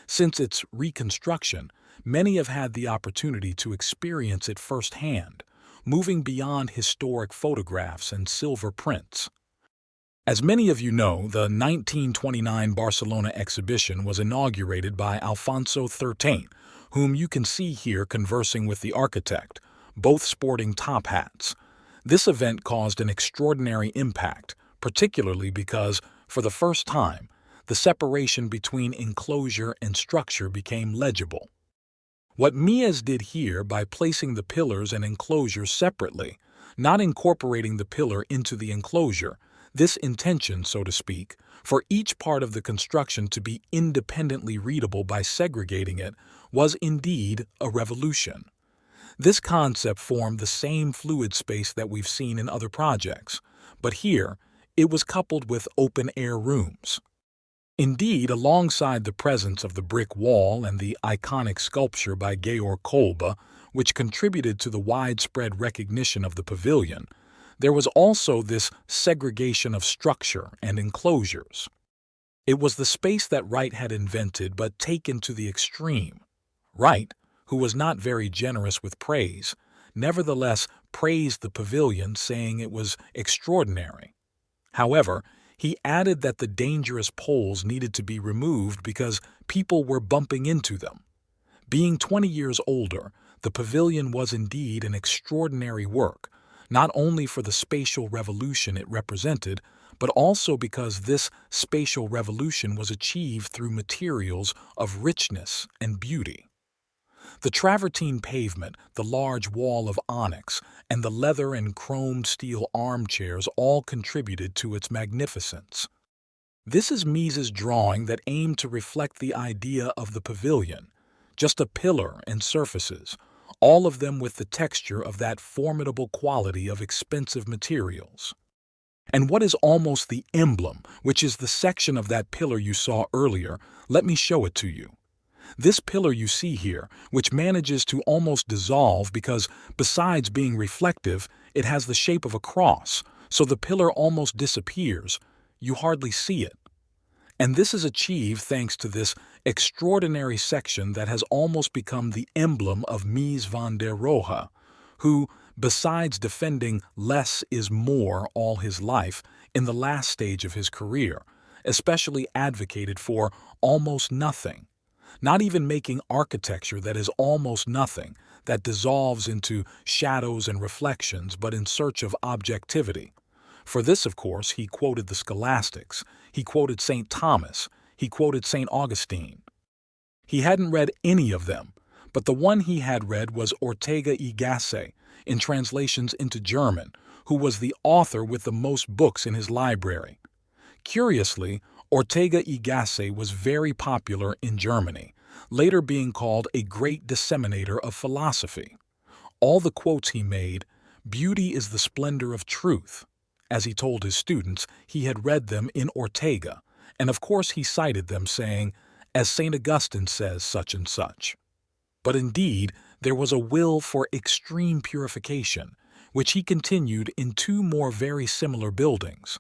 Since its reconstruction, many have had the opportunity to experience it firsthand, moving beyond historic photographs and silver prints. As many of you know, the 1929 Barcelona exhibition was inaugurated by Alfonso XIII, whom you can see here conversing with the architect, both sporting top hats. This event caused an extraordinary impact, particularly because, for the first time, the separation between enclosure and structure became legible. What Mies did here by placing the pillars and enclosure separately, not incorporating the pillar into the enclosure, this intention, so to speak, for each part of the construction to be independently readable by segregating it, was indeed a revolution. This concept formed the same fluid space that we've seen in other projects, but here it was coupled with open-air rooms. Indeed, alongside the presence of the brick wall and the iconic sculpture by Georg Kolbe, which contributed to the widespread recognition of the pavilion, there was also this segregation of structure and enclosures. It was the space that Wright had invented but taken to the extreme. Wright, who was not very generous with praise, nevertheless praised the pavilion, saying it was extraordinary. However, he added that the dangerous poles needed to be removed because people were bumping into them. Being 20 years older, the pavilion was indeed an extraordinary work, not only for the spatial revolution it represented, but also because this spatial revolution was achieved through materials of richness and beauty. The travertine pavement, the large wall of onyx, and the leather and chromed steel armchairs all contributed to its magnificence. This is Mies's drawing that aimed to reflect the idea of the pavilion, just a pillar and surfaces, all of them with the texture of that formidable quality of expensive materials. And what is almost the emblem, which is the section of that pillar you saw earlier, let me show it to you. This pillar you see here, which manages to almost dissolve because, besides being reflective, it has the shape of a cross, so the pillar almost disappears. You hardly see it. And this is achieved thanks to this extraordinary section that has almost become the emblem of Mies Van der Rohe, who, besides defending less is more all his life in the last stage of his career, especially advocated for almost nothing. Not even making architecture that is almost nothing, that dissolves into shadows and reflections, but in search of objectivity. For this, of course, he quoted the scholastics, he quoted St. Thomas, he quoted St. Augustine. He hadn't read any of them, but the one he had read was Ortega y Gasset, in translations into German, who was the author with the most books in his library. Curiously, Ortega y Gasset was very popular in Germany, later being called a great disseminator of philosophy. All the quotes he made, "Beauty is the splendor of truth." As he told his students, he had read them in Ortega, and of course he cited them saying, "As St. Augustine says such and such." But indeed, there was a will for extreme purification, which he continued in two more very similar buildings.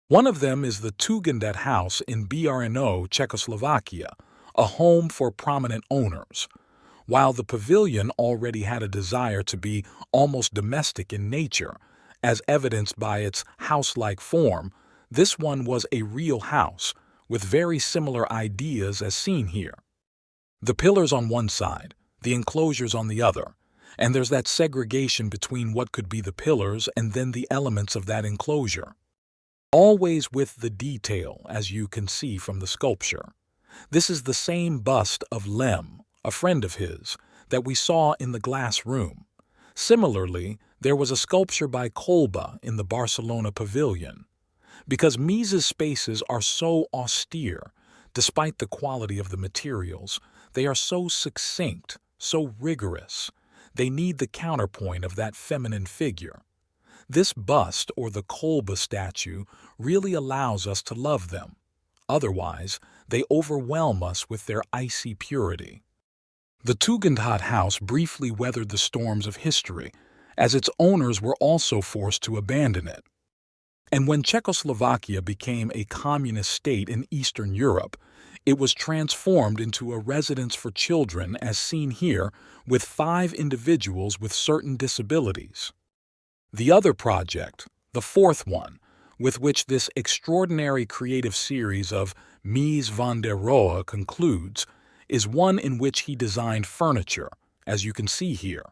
One of them is the Tugendhat house in Brno, Czechoslovakia, a home for prominent owners. While the pavilion already had a desire to be almost domestic in nature, as evidenced by its house-like form, this one was a real house, with very similar ideas as seen here. The pillars on one side, the enclosures on the other, and there's that segregation between what could be the pillars and then the elements of that enclosure. Always with the detail, as you can see from the sculpture. This is the same bust of Lem, a friend of his, that we saw in the glass room. Similarly, there was a sculpture by Kolbe in the Barcelona Pavillion. Because Mies's spaces are so austere, despite the quality of the materials, they are so succinct, so rigorous. They need the counterpoint of that feminine figure. This bust, or the Kolbe statue, really allows us to love them. Otherwise, they overwhelm us with their icy purity. The Tugendhat house briefly weathered the storms of history, as its owners were also forced to abandon it. And when Czechoslovakia became a communist state in Eastern Europe, it was transformed into a residence for children as seen here, with 5 individuals with certain disabilities. The other project, the fourth one, with which this extraordinary creative series of Mies Van der Rohe concludes, is one in which he designed furniture, as you can see here.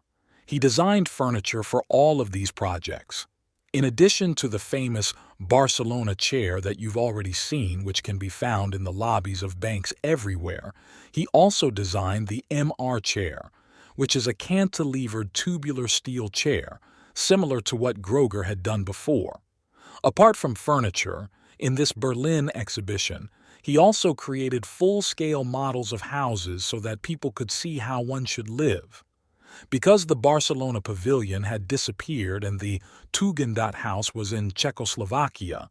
He designed furniture for all of these projects. In addition to the famous Barcelona chair that you've already seen, which can be found in the lobbies of banks everywhere, he also designed the MR chair, which is a cantilevered tubular steel chair, similar to what Groger had done before. Apart from furniture, in this Berlin exhibition, he also created full-scale models of houses so that people could see how one should live. Because the Barcelona Pavilion had disappeared and the Tugendhat house was in Czechoslovakia,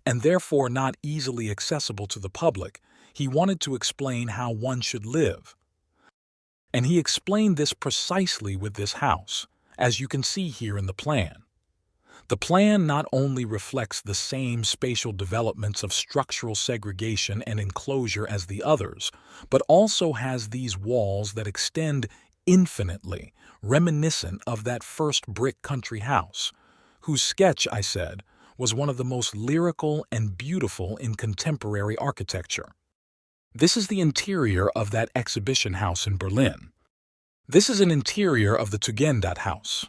and therefore not easily accessible to the public, he wanted to explain how one should live. And he explained this precisely with this house, as you can see here in the plan. The plan not only reflects the same spatial developments of structural segregation and enclosure as the others, but also has these walls that extend infinitely, reminiscent of that first brick country house, whose sketch, I said, was one of the most lyrical and beautiful in contemporary architecture. This is the interior of that exhibition house in Berlin. This is an interior of the Tugendhat house.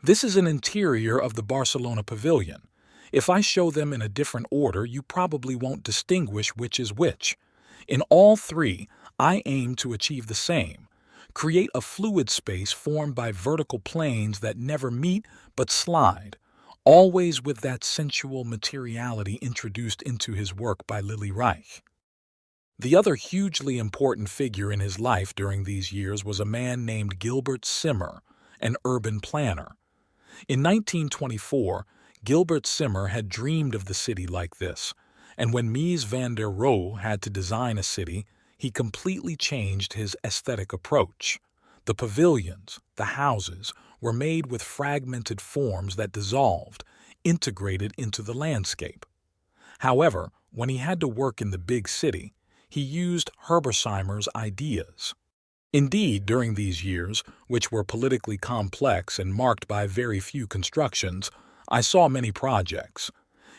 This is an interior of the Barcelona Pavilion. If I show them in a different order, you probably won't distinguish which is which. In all 3, I aim to achieve the same. Create a fluid space formed by vertical planes that never meet but slide, always with that sensual materiality introduced into his work by Lily Reich. The other hugely important figure in his life during these years was a man named Gilbert Simmer, an urban planner. In 1924, Gilbert Simmer had dreamed of the city like this, and when Mies Van der Rohe had to design a city, he completely changed his aesthetic approach. The pavilions, the houses, were made with fragmented forms that dissolved, integrated into the landscape. However, when he had to work in the big city, he used Herbersheimer's ideas. Indeed, during these years, which were politically complex and marked by very few constructions, I saw many projects.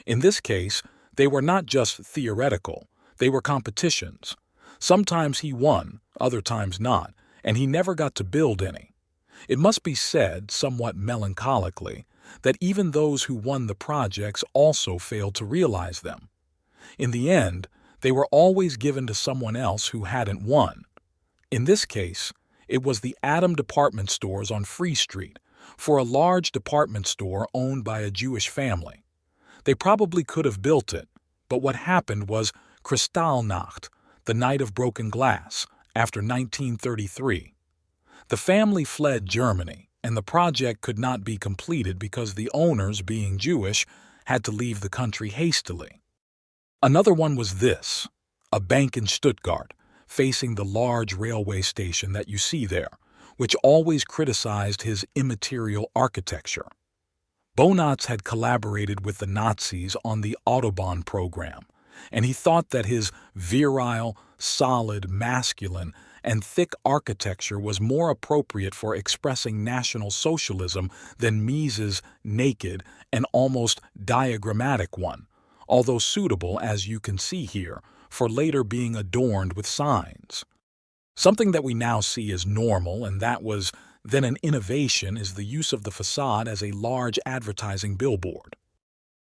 In this case, they were not just theoretical, they were competitions. Sometimes he won, other times not, and he never got to build any. It must be said, somewhat melancholically, that even those who won the projects also failed to realize them. In the end, they were always given to someone else who hadn't won. In this case, it was the Adam department stores on Free Street, for a large department store owned by a Jewish family. They probably could have built it, but what happened was Kristallnacht, the night of broken glass, after 1933. The family fled Germany, and the project could not be completed because the owners, being Jewish, had to leave the country hastily. Another one was this, a bank in Stuttgart, facing the large railway station that you see there, which always criticized his immaterial architecture. Bonatz had collaborated with the Nazis on the Autobahn program, and he thought that his virile, solid, masculine, and thick architecture was more appropriate for expressing National Socialism than Mies's naked and almost diagrammatic one, although suitable, as you can see here, for later being adorned with signs. Something that we now see as normal, and that was then an innovation, is the use of the facade as a large advertising billboard.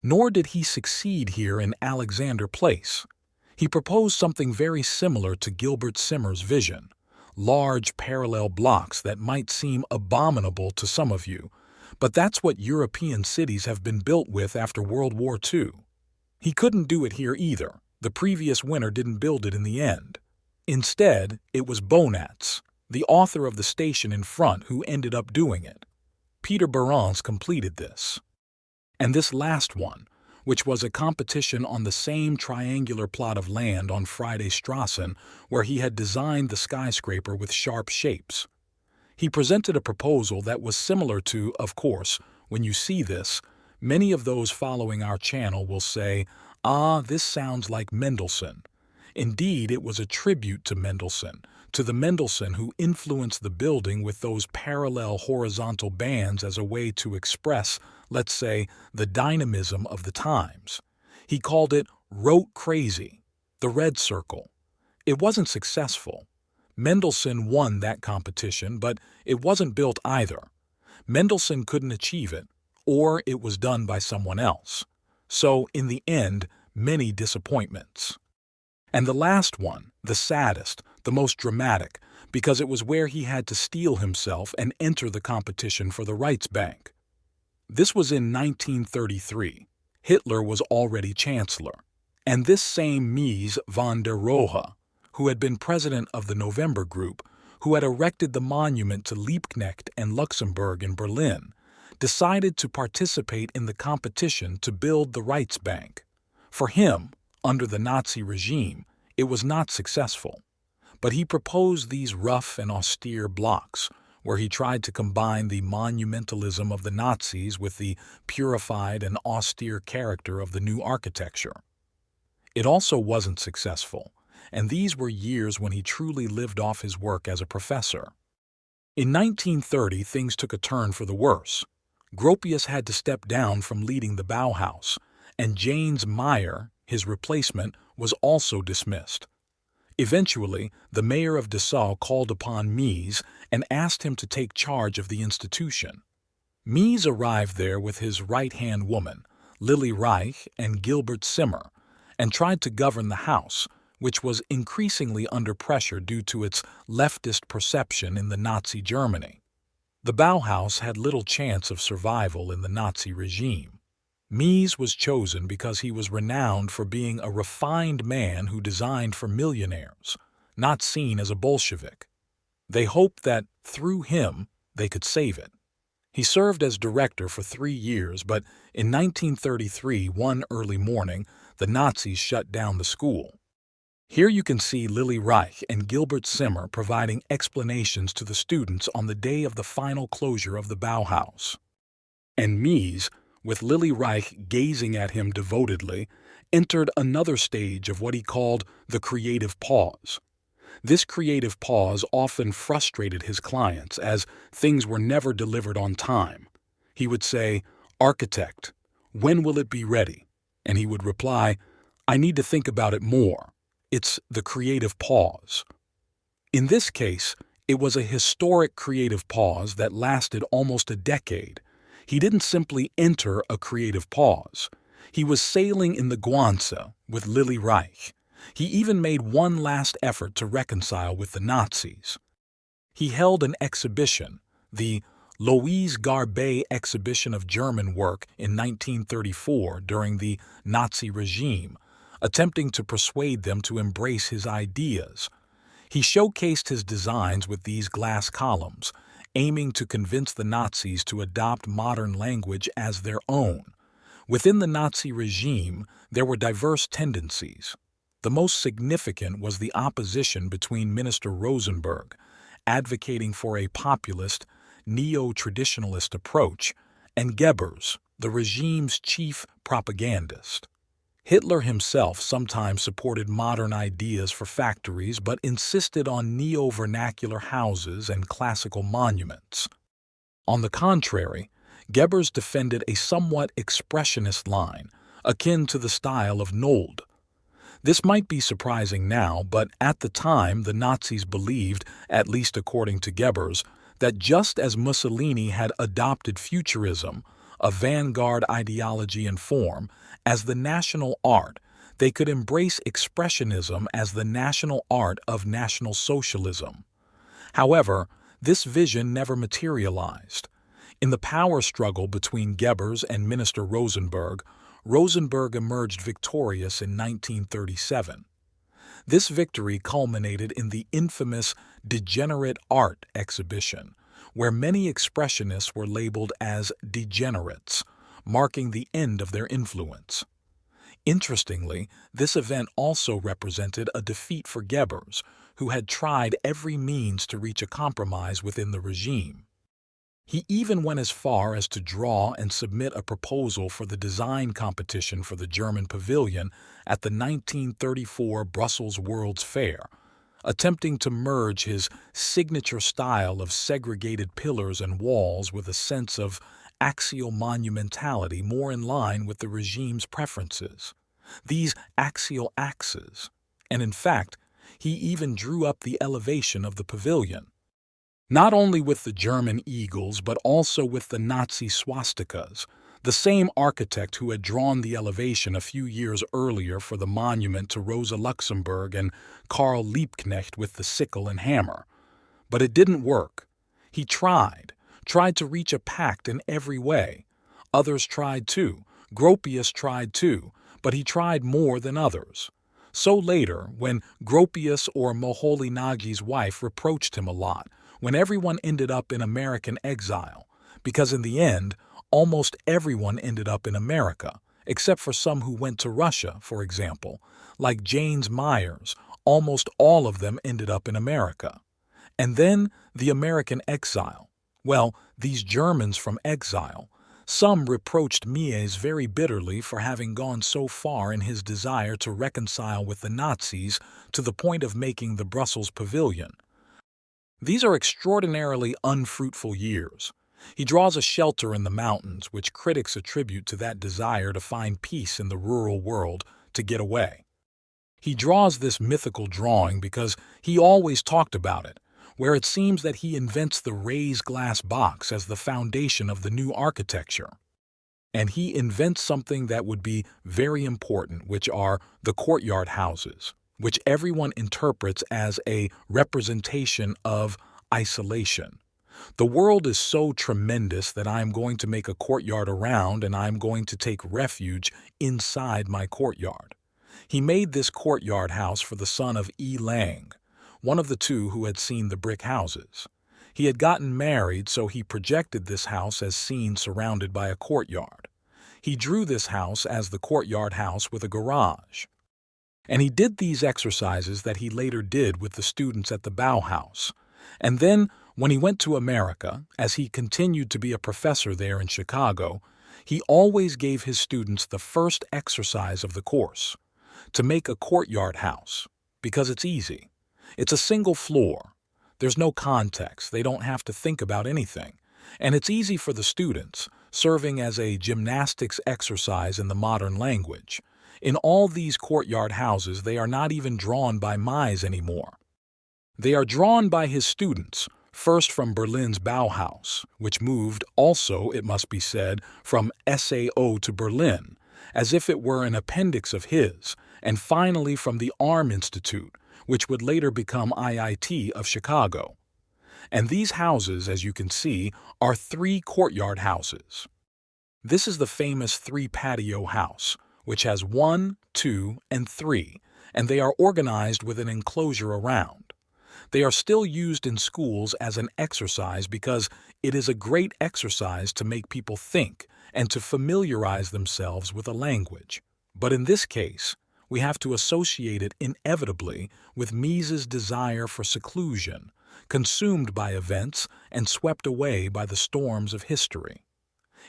Nor did he succeed here in Alexander Place. He proposed something very similar to Gilbert Simmer's vision, large parallel blocks that might seem abominable to some of you, but that's what European cities have been built with after World War II. He couldn't do it here either. The previous winner didn't build it in the end. Instead, it was Bonatz, the author of the station in front, who ended up doing it. Peter Behrens completed this. And this last one, which was a competition on the same triangular plot of land on Friedrichstrassen where he had designed the skyscraper with sharp shapes. He presented a proposal that was similar to, of course, when you see this, many of those following our channel will say, "Ah, this sounds like Mendelssohn." Indeed, it was a tribute to Mendelssohn, to the Mendelssohn who influenced the building with those parallel horizontal bands as a way to express, let's say, the dynamism of the times. He called it rote crazy, the red circle. It wasn't successful. Mendelssohn won that competition, but it wasn't built either. Mendelssohn couldn't achieve it, or it was done by someone else. So, in the end, many disappointments. And the last one, the saddest, the most dramatic, because it was where he had to steel himself and enter the competition for the Reichsbank. This was in 1933. Hitler was already chancellor. And this same Mies Van der Rohe, who had been president of the November Group, who had erected the monument to Liebknecht and Luxembourg in Berlin, decided to participate in the competition to build the Reichsbank. For him, under the Nazi regime, it was not successful. But he proposed these rough and austere blocks, where he tried to combine the monumentalism of the Nazis with the purified and austere character of the new architecture. It also wasn't successful, and these were years when he truly lived off his work as a professor. In 1930, things took a turn for the worse. Gropius had to step down from leading the Bauhaus, and James Meyer, his replacement, was also dismissed. Eventually, the mayor of Dessau called upon Mies and asked him to take charge of the institution. Mies arrived there with his right-hand woman, Lily Reich and Gilbert Simmer, and tried to govern the house, which was increasingly under pressure due to its leftist perception in the Nazi Germany. The Bauhaus had little chance of survival in the Nazi regime. Mies was chosen because he was renowned for being a refined man who designed for millionaires, not seen as a Bolshevik. They hoped that, through him, they could save it. He served as director for 3 years, but in 1933, one early morning, the Nazis shut down the school. Here you can see Lily Reich and Gilbert Simmer providing explanations to the students on the day of the final closure of the Bauhaus. And Mies, with Lily Reich gazing at him devotedly, entered another stage of what he called the creative pause. This creative pause often frustrated his clients as things were never delivered on time. He would say, "Architect, when will it be ready?" And he would reply, "I need to think about it more. It's the creative pause." In this case, it was a historic creative pause that lasted almost a decade. He didn't simply enter a creative pause. He was sailing in the Guanza with Lily Reich. He even made one last effort to reconcile with the Nazis. He held an exhibition, the Louise Garbet Exhibition of German Work in 1934 during the Nazi regime, attempting to persuade them to embrace his ideas. He showcased his designs with these glass columns, aiming to convince the Nazis to adopt modern language as their own. Within the Nazi regime, there were diverse tendencies. The most significant was the opposition between Minister Rosenberg, advocating for a populist, neo-traditionalist approach, and Goebbels, the regime's chief propagandist. Hitler himself sometimes supported modern ideas for factories but insisted on neo-vernacular houses and classical monuments. On the contrary, Goebbels defended a somewhat expressionist line, akin to the style of Nold. This might be surprising now, but at the time the Nazis believed, at least according to Goebbels, that just as Mussolini had adopted futurism, a vanguard ideology and form, as the national art, they could embrace expressionism as the national art of National Socialism. However, this vision never materialized. In the power struggle between Goebbels and Minister Rosenberg, Rosenberg emerged victorious in 1937. This victory culminated in the infamous Degenerate Art exhibition, where many expressionists were labeled as degenerates, marking the end of their influence. Interestingly, this event also represented a defeat for Goebbels, who had tried every means to reach a compromise within the regime. He even went as far as to draw and submit a proposal for the design competition for the German pavilion at the 1934 Brussels World's Fair, attempting to merge his signature style of segregated pillars and walls with a sense of axial monumentality more in line with the regime's preferences. These axial axes, and in fact, he even drew up the elevation of the pavilion, not only with the German eagles but also with the Nazi swastikas, the same architect who had drawn the elevation a few years earlier for the monument to Rosa Luxemburg and Karl Liebknecht with the sickle and hammer. But it didn't work. He tried to reach a pact in every way. Others tried too. Gropius tried too, but he tried more than others. So later, when Gropius or Moholy Nagy's wife reproached him a lot, when everyone ended up in American exile, because in the end, almost everyone ended up in America, except for some who went to Russia, for example, like James Myers, almost all of them ended up in America. And then the American exile. Well, these Germans from exile. Some reproached Mies very bitterly for having gone so far in his desire to reconcile with the Nazis to the point of making the Brussels Pavilion. These are extraordinarily unfruitful years. He draws a shelter in the mountains, which critics attribute to that desire to find peace in the rural world, to get away. He draws this mythical drawing because he always talked about it, where it seems that he invents the raised glass box as the foundation of the new architecture. And he invents something that would be very important, which are the courtyard houses, which everyone interprets as a representation of isolation. The world is so tremendous that I am going to make a courtyard around and I am going to take refuge inside my courtyard. He made this courtyard house for the son of E. Lang, one of the two who had seen the brick houses. He had gotten married, so he projected this house as seen surrounded by a courtyard. He drew this house as the courtyard house with a garage. And he did these exercises that he later did with the students at the Bauhaus. And then, when he went to America, as he continued to be a professor there in Chicago, he always gave his students the first exercise of the course, to make a courtyard house, because it's easy. It's a single floor. There's no context. They don't have to think about anything. And it's easy for the students, serving as a gymnastics exercise in the modern language. In all these courtyard houses, they are not even drawn by Mies anymore. They are drawn by his students, first from Berlin's Bauhaus, which moved also, it must be said, from SAO to Berlin, as if it were an appendix of his, and finally from the Arm Institute, which would later become IIT of Chicago. And these houses, as you can see, are 3 courtyard houses. This is the famous 3-patio house, which has 1, 2, and 3, and they are organized with an enclosure around. They are still used in schools as an exercise because it is a great exercise to make people think and to familiarize themselves with a language. But in this case, we have to associate it inevitably with Mies's desire for seclusion, consumed by events and swept away by the storms of history.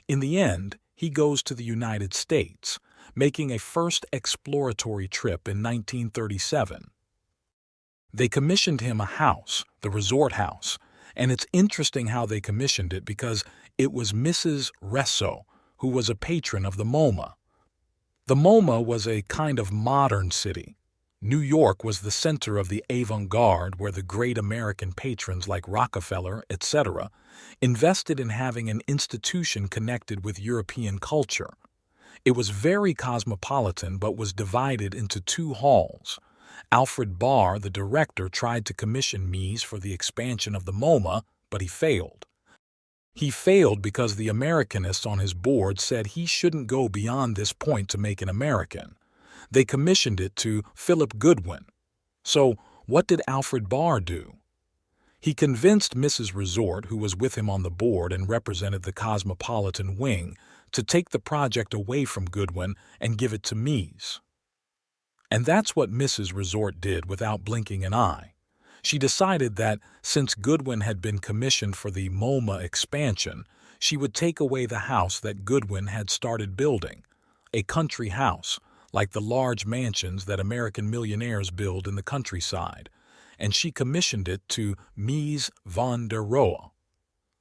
In the end, he goes to the United States, making a first exploratory trip in 1937. They commissioned him a house, the Resort House, and it's interesting how they commissioned it because it was Mrs. Resso, who was a patron of the MoMA. The MoMA was a kind of modern city. New York was the center of the avant-garde where the great American patrons like Rockefeller, etc., invested in having an institution connected with European culture. It was very cosmopolitan but was divided into 2 halls. Alfred Barr, the director, tried to commission Mies for the expansion of the MoMA, but he failed. He failed because the Americanists on his board said he shouldn't go beyond this point to make an American. They commissioned it to Philip Goodwin. So what did Alfred Barr do? He convinced Mrs. Resort, who was with him on the board and represented the cosmopolitan wing, to take the project away from Goodwin and give it to Mies. And that's what Mrs. Resort did without blinking an eye. She decided that, since Goodwin had been commissioned for the MoMA expansion, she would take away the house that Goodwin had started building, a country house, like the large mansions that American millionaires build in the countryside, and she commissioned it to Mies Van der Rohe.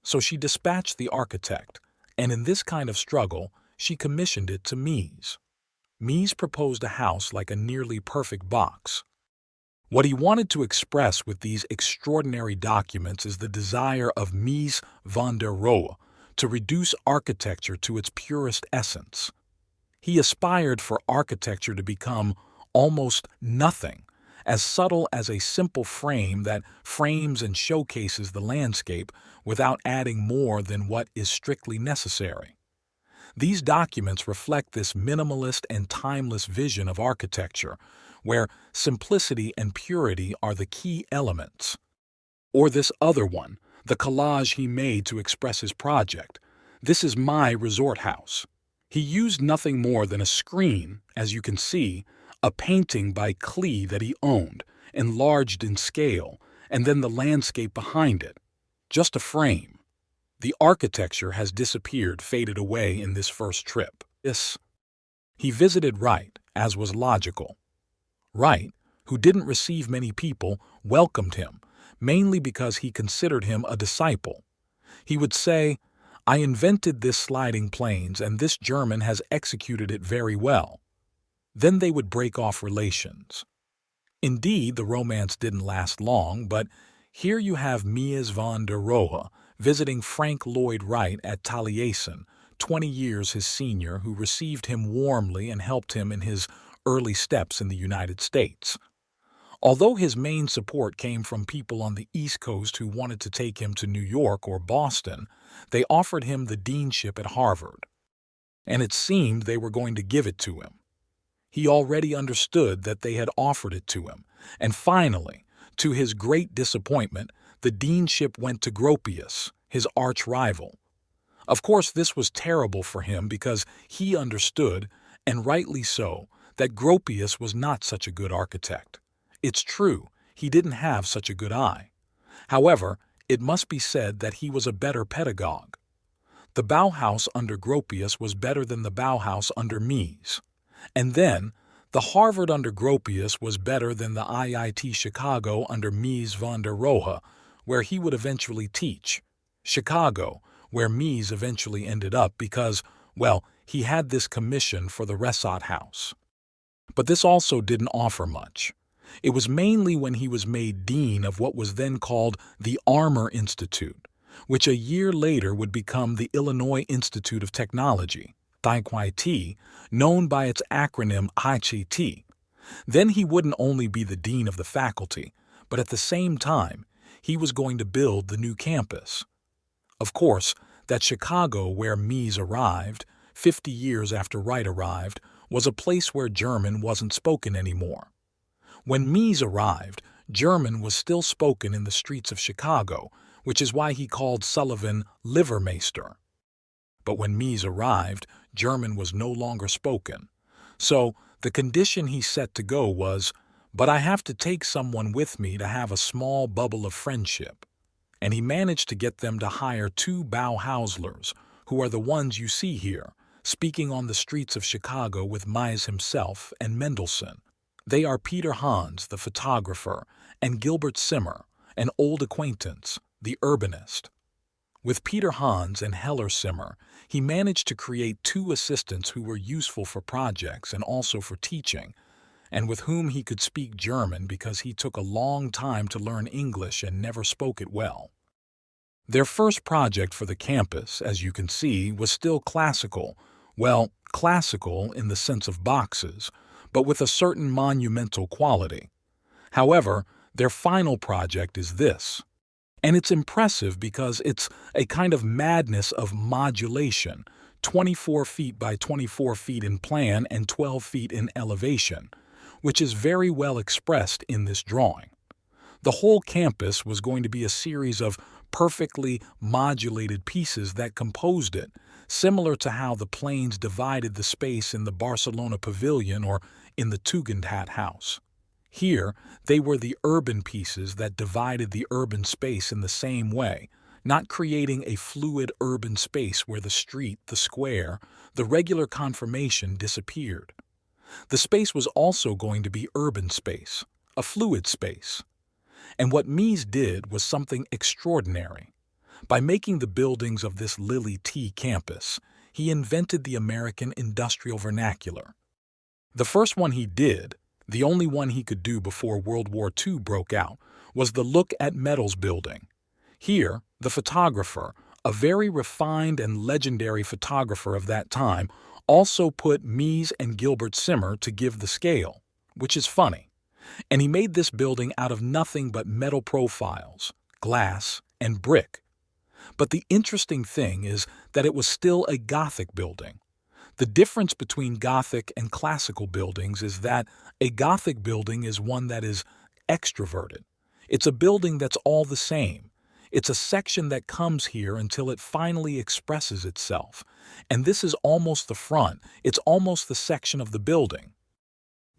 So she dispatched the architect, and in this kind of struggle, she commissioned it to Mies. Mies proposed a house like a nearly perfect box. What he wanted to express with these extraordinary documents is the desire of Mies Van der Rohe to reduce architecture to its purest essence. He aspired for architecture to become almost nothing, as subtle as a simple frame that frames and showcases the landscape without adding more than what is strictly necessary. These documents reflect this minimalist and timeless vision of architecture, where simplicity and purity are the key elements. Or this other one, the collage he made to express his project. This is my resort house. He used nothing more than a screen, as you can see, a painting by Klee that he owned, enlarged in scale, and then the landscape behind it. Just a frame. The architecture has disappeared, faded away in this first trip. He visited Wright, as was logical. Wright, who didn't receive many people, welcomed him, mainly because he considered him a disciple. He would say, "I invented this sliding planes, and this German has executed it very well." Then they would break off relations. Indeed, the romance didn't last long, but here you have Mies Van der Rohe visiting Frank Lloyd Wright at Taliesin, 20 years his senior, who received him warmly and helped him in his early steps in the United States. Although his main support came from people on the East Coast who wanted to take him to New York or Boston, they offered him the deanship at Harvard. And it seemed they were going to give it to him. He already understood that they had offered it to him, and finally, to his great disappointment, the deanship went to Gropius, his arch-rival. Of course, this was terrible for him because he understood, and rightly so, that Gropius was not such a good architect. It's true, he didn't have such a good eye. However, it must be said that he was a better pedagogue. The Bauhaus under Gropius was better than the Bauhaus under Mies. And then, the Harvard under Gropius was better than the IIT Chicago under Mies Van der Rohe, where he would eventually teach. Chicago, where Mies eventually ended up because, well, he had this commission for the Resort House. But this also didn't offer much. It was mainly when he was made dean of what was then called the Armour Institute, which a year later would become the Illinois Institute of Technology, IIT, known by its acronym IIT. Then he wouldn't only be the dean of the faculty, but at the same time, he was going to build the new campus. Of course, that Chicago where Mies arrived, 50 years after Wright arrived, was a place where German wasn't spoken anymore. When Mies arrived, German was still spoken in the streets of Chicago, which is why he called Sullivan Livermeister. But when Mies arrived, German was no longer spoken. So the condition he set to go was, "But I have to take someone with me to have a small bubble of friendship." And he managed to get them to hire 2 Bauhauslers, who are the ones you see here, speaking on the streets of Chicago with Mies himself and Mendelssohn. They are Peter Hans, the photographer, and Gilbert Simmer, an old acquaintance, the urbanist. With Peter Hans and Heller Simmer, he managed to create 2 assistants who were useful for projects and also for teaching, and with whom he could speak German because he took a long time to learn English and never spoke it well. Their first project for the campus, as you can see, was still classical, classical in the sense of boxes, but with a certain monumental quality. However, their final project is this. And it's impressive because it's a kind of madness of modulation, 24 feet by 24 feet in plan and 12 feet in elevation, which is very well expressed in this drawing. The whole campus was going to be a series of perfectly modulated pieces that composed it, similar to how the planes divided the space in the Barcelona Pavillion or in the Tugendhat house. Here, they were the urban pieces that divided the urban space in the same way, not creating a fluid urban space where the street, the square, the regular conformation disappeared. The space was also going to be urban space, a fluid space. And what Mies did was something extraordinary. By making the buildings of this Lily T campus, he invented the American industrial vernacular. The first one he did, the only one he could do before World War II broke out, was the Look at Metals building. Here, the photographer, a very refined and legendary photographer of that time, also put Mies and Gilbert Simmer to give the scale, which is funny. And he made this building out of nothing but metal profiles, glass, and brick. But the interesting thing is that it was still a Gothic building. The difference between Gothic and classical buildings is that a Gothic building is one that is extroverted. It's a building that's all the same. It's a section that comes here until it finally expresses itself. And this is almost the front. It's almost the section of the building.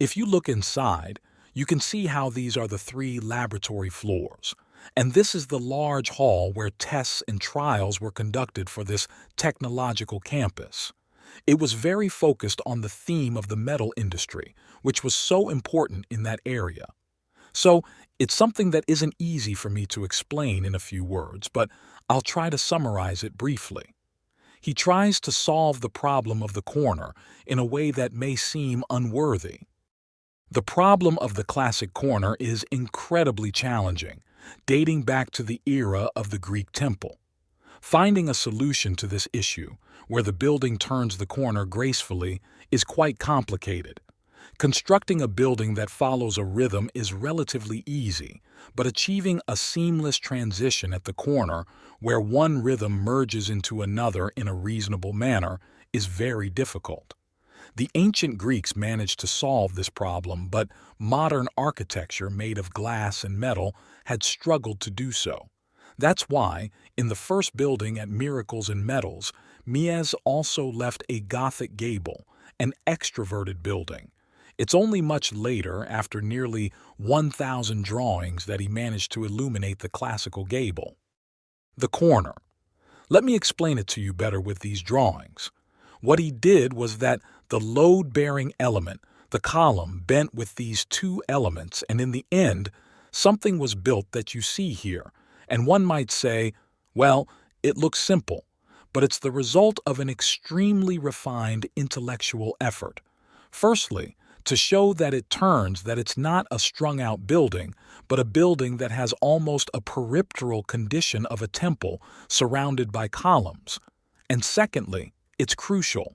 If you look inside, you can see how these are the 3 laboratory floors. And this is the large hall where tests and trials were conducted for this technological campus. It was very focused on the theme of the metal industry, which was so important in that area. So, it's something that isn't easy for me to explain in a few words, but I'll try to summarize it briefly. He tries to solve the problem of the corner in a way that may seem unworthy. The problem of the classic corner is incredibly challenging, dating back to the era of the Greek temple. Finding a solution to this issue, where the building turns the corner gracefully, is quite complicated. Constructing a building that follows a rhythm is relatively easy, but achieving a seamless transition at the corner, where one rhythm merges into another in a reasonable manner, is very difficult. The ancient Greeks managed to solve this problem, but modern architecture made of glass and metal had struggled to do so. That's why, in the first building at Miracles in Metals, Mies also left a Gothic gable, an extroverted building. It's only much later, after nearly 1,000 drawings, that he managed to illuminate the classical gable. The corner. Let me explain it to you better with these drawings. What he did was that the load-bearing element, the column, bent with these 2 elements, and in the end, something was built that you see here. And one might say, well, it looks simple, but it's the result of an extremely refined intellectual effort. Firstly, to show that it's not a strung-out building, but a building that has almost a peripteral condition of a temple surrounded by columns. And secondly, it's crucial.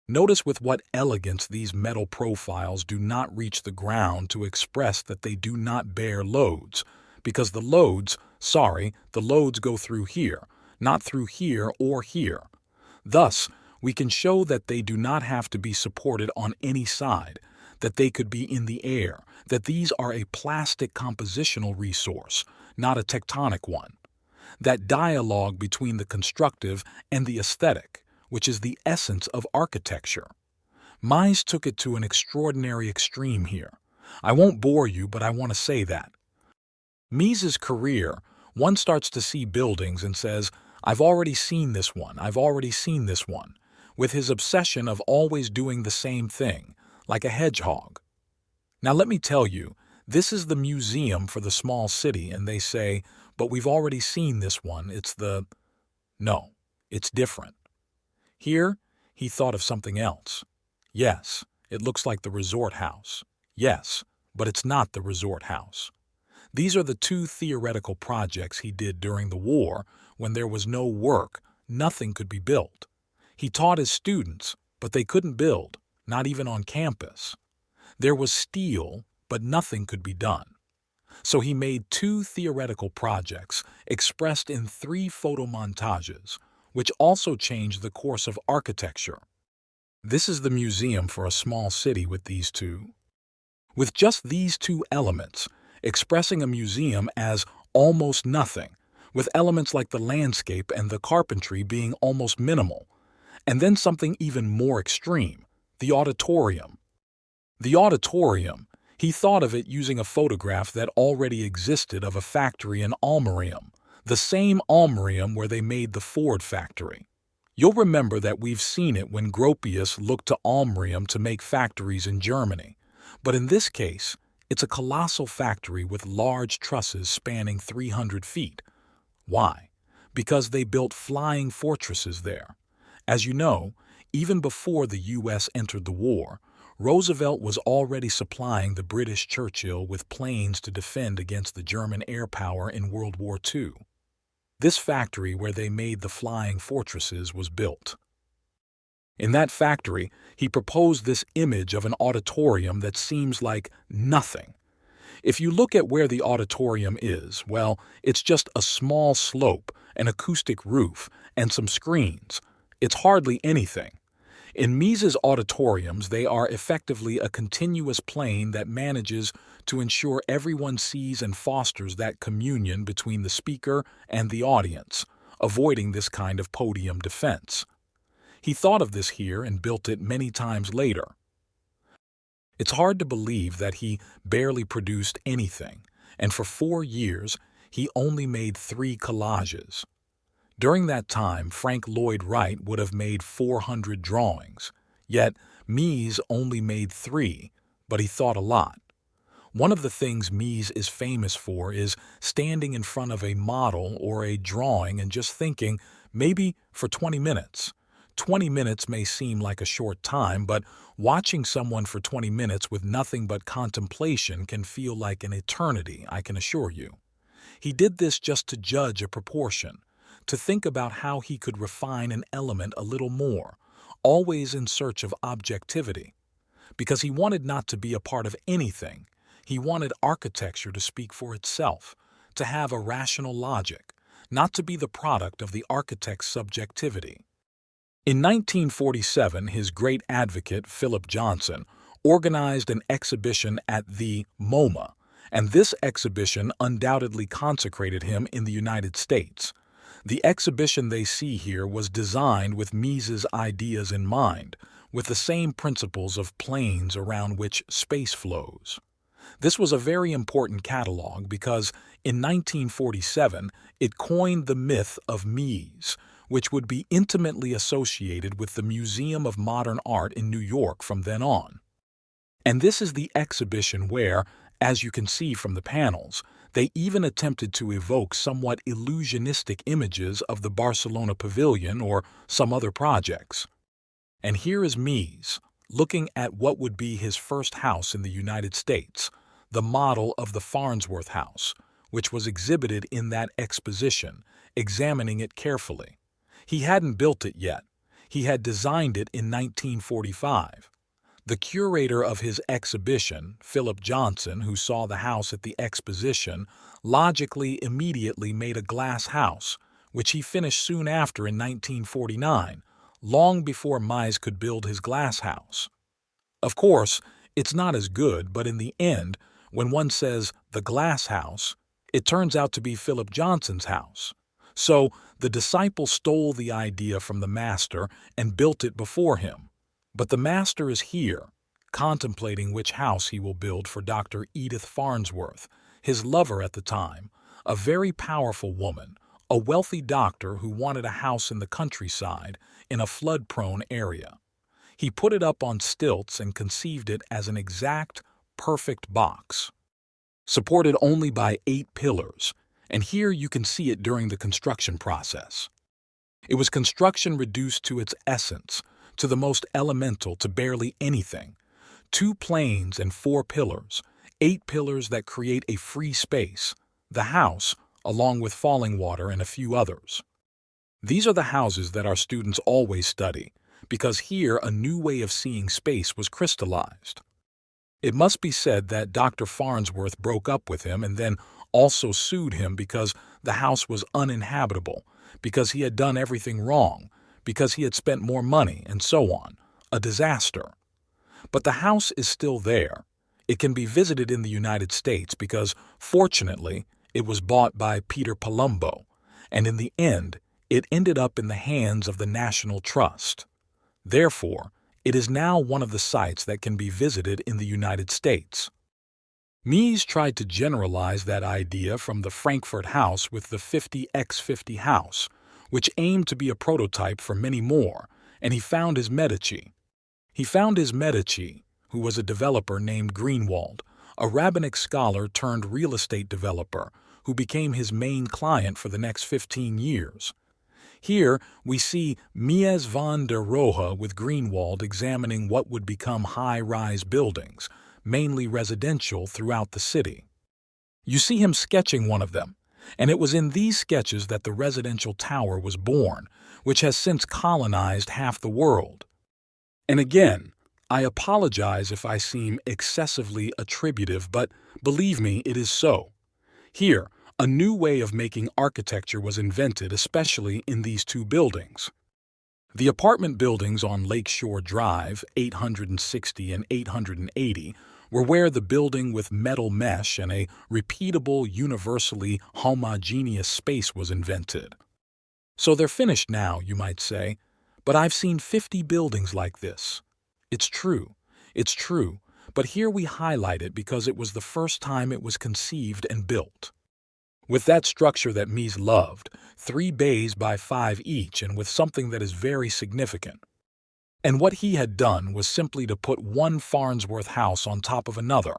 Notice with what elegance these metal profiles do not reach the ground to express that they do not bear loads, because the loads go through here, not through here or here. Thus, we can show that they do not have to be supported on any side, that they could be in the air, that these are a plastic compositional resource, not a tectonic one. That dialogue between the constructive and the aesthetic, which is the essence of architecture. Mies took it to an extraordinary extreme here. I won't bore you, but I want to say that. Mies's career, one starts to see buildings and says, I've already seen this one, I've already seen this one, with his obsession of always doing the same thing, like a hedgehog. Now let me tell you, this is the museum for the small city, and they say, but we've already seen this one, No, it's different. Here, he thought of something else. Yes, it looks like the resort house. Yes, but it's not the resort house. These are the 2 theoretical projects he did during the war when there was no work, nothing could be built. He taught his students, but they couldn't build, not even on campus. There was steel, but nothing could be done. So he made two theoretical projects expressed in three photomontages, which also changed the course of architecture. This is the museum for a small city with these two. With just these two elements, expressing a museum as almost nothing, with elements like the landscape and the carpentry being almost minimal, and then something even more extreme, the auditorium. The auditorium, he thought of it using a photograph that already existed of a factory in Almerium, the same Almerium where they made the Ford factory. You'll remember that we've seen it when Gropius looked to Almerium to make factories in Germany. But in this case, it's a colossal factory with large trusses spanning 300 feet. Why? Because they built flying fortresses there. As you know, even before the U.S. entered the war, Roosevelt was already supplying the British Churchill with planes to defend against the German air power in World War II. This factory where they made the flying fortresses was built. In that factory, he proposed this image of an auditorium that seems like nothing. If you look at where the auditorium is, well, it's just a small slope, an acoustic roof, and some screens. It's hardly anything. In Mies's auditoriums, they are effectively a continuous plane that manages to ensure everyone sees and fosters that communion between the speaker and the audience, avoiding this kind of podium defense. He thought of this here and built it many times later. It's hard to believe that he barely produced anything, and for 4 years, he only made 3 collages. During that time, Frank Lloyd Wright would have made 400 drawings, yet Mies only made 3, but he thought a lot. One of the things Mies is famous for is standing in front of a model or a drawing and just thinking, maybe for 20 minutes. 20 minutes may seem like a short time, but watching someone for 20 minutes with nothing but contemplation can feel like an eternity, I can assure you. He did this just to judge a proportion, to think about how he could refine an element a little more, always in search of objectivity. Because he wanted not to be a part of anything, he wanted architecture to speak for itself, to have a rational logic, not to be the product of the architect's subjectivity. In 1947, his great advocate, Philip Johnson, organized an exhibition at the MoMA, and this exhibition undoubtedly consecrated him in the United States. The exhibition they see here was designed with Mies's ideas in mind, with the same principles of planes around which space flows. This was a very important catalog because in 1947 it coined the myth of Mies, which would be intimately associated with the Museum of Modern Art in New York from then on. And this is the exhibition where, as you can see from the panels, they even attempted to evoke somewhat illusionistic images of the Barcelona Pavillion or some other projects. And here is Mies, looking at what would be his first house in the United States, the model of the Farnsworth House, which was exhibited in that exposition, examining it carefully. He hadn't built it yet. He had designed it in 1945. The curator of his exhibition, Philip Johnson, who saw the house at the exposition, logically immediately made a glass house, which he finished soon after in 1949, long before Mies could build his glass house. Of course, it's not as good, but in the end, when one says the glass house, it turns out to be Philip Johnson's house. So the disciple stole the idea from the master and built it before him. But the master is here, contemplating which house he will build for Dr. Edith Farnsworth, his lover at the time, a very powerful woman, a wealthy doctor who wanted a house in the countryside in a flood-prone area. He put it up on stilts and conceived it as an exact, perfect box, supported only by 8 pillars, and here you can see it during the construction process. It was construction reduced to its essence, to the most elemental, to barely anything. 2 planes and 4 pillars, 8 pillars that create a free space, the house, along with falling water and a few others. These are the houses that our students always study, because here a new way of seeing space was crystallized. It must be said that Dr. Farnsworth broke up with him and then also sued him because the house was uninhabitable, because he had done everything wrong, because he had spent more money, and so on. A disaster. But the house is still there. It can be visited in the United States because, fortunately, it was bought by Peter Palumbo, and in the end, it ended up in the hands of the National Trust. Therefore, it is now one of the sites that can be visited in the United States. Mies tried to generalize that idea from the Frankfurt house with the 50x50 house, which aimed to be a prototype for many more, and he found his Medici. Who was a developer named Greenwald, a rabbinic scholar turned real estate developer, who became his main client for the next 15 years. Here we see Mies Van der Rohe with Greenwald examining what would become high-rise buildings, mainly residential, throughout the city. You see him sketching one of them, and it was in these sketches that the residential tower was born, which has since colonized half the world. And again, I apologize if I seem excessively attributive, but believe me, it is so. Here, a new way of making architecture was invented, especially in these two buildings. The apartment buildings on Lakeshore Drive, 860 and 880, were where the building with metal mesh and a repeatable, universally homogeneous space was invented. So they're finished now, you might say, but I've seen 50 buildings like this. It's true, but here we highlight it because it was the first time it was conceived and built. With that structure that Mies loved, 3 bays by 5 each, and with something that is very significant. And what he had done was simply to put one Farnsworth house on top of another.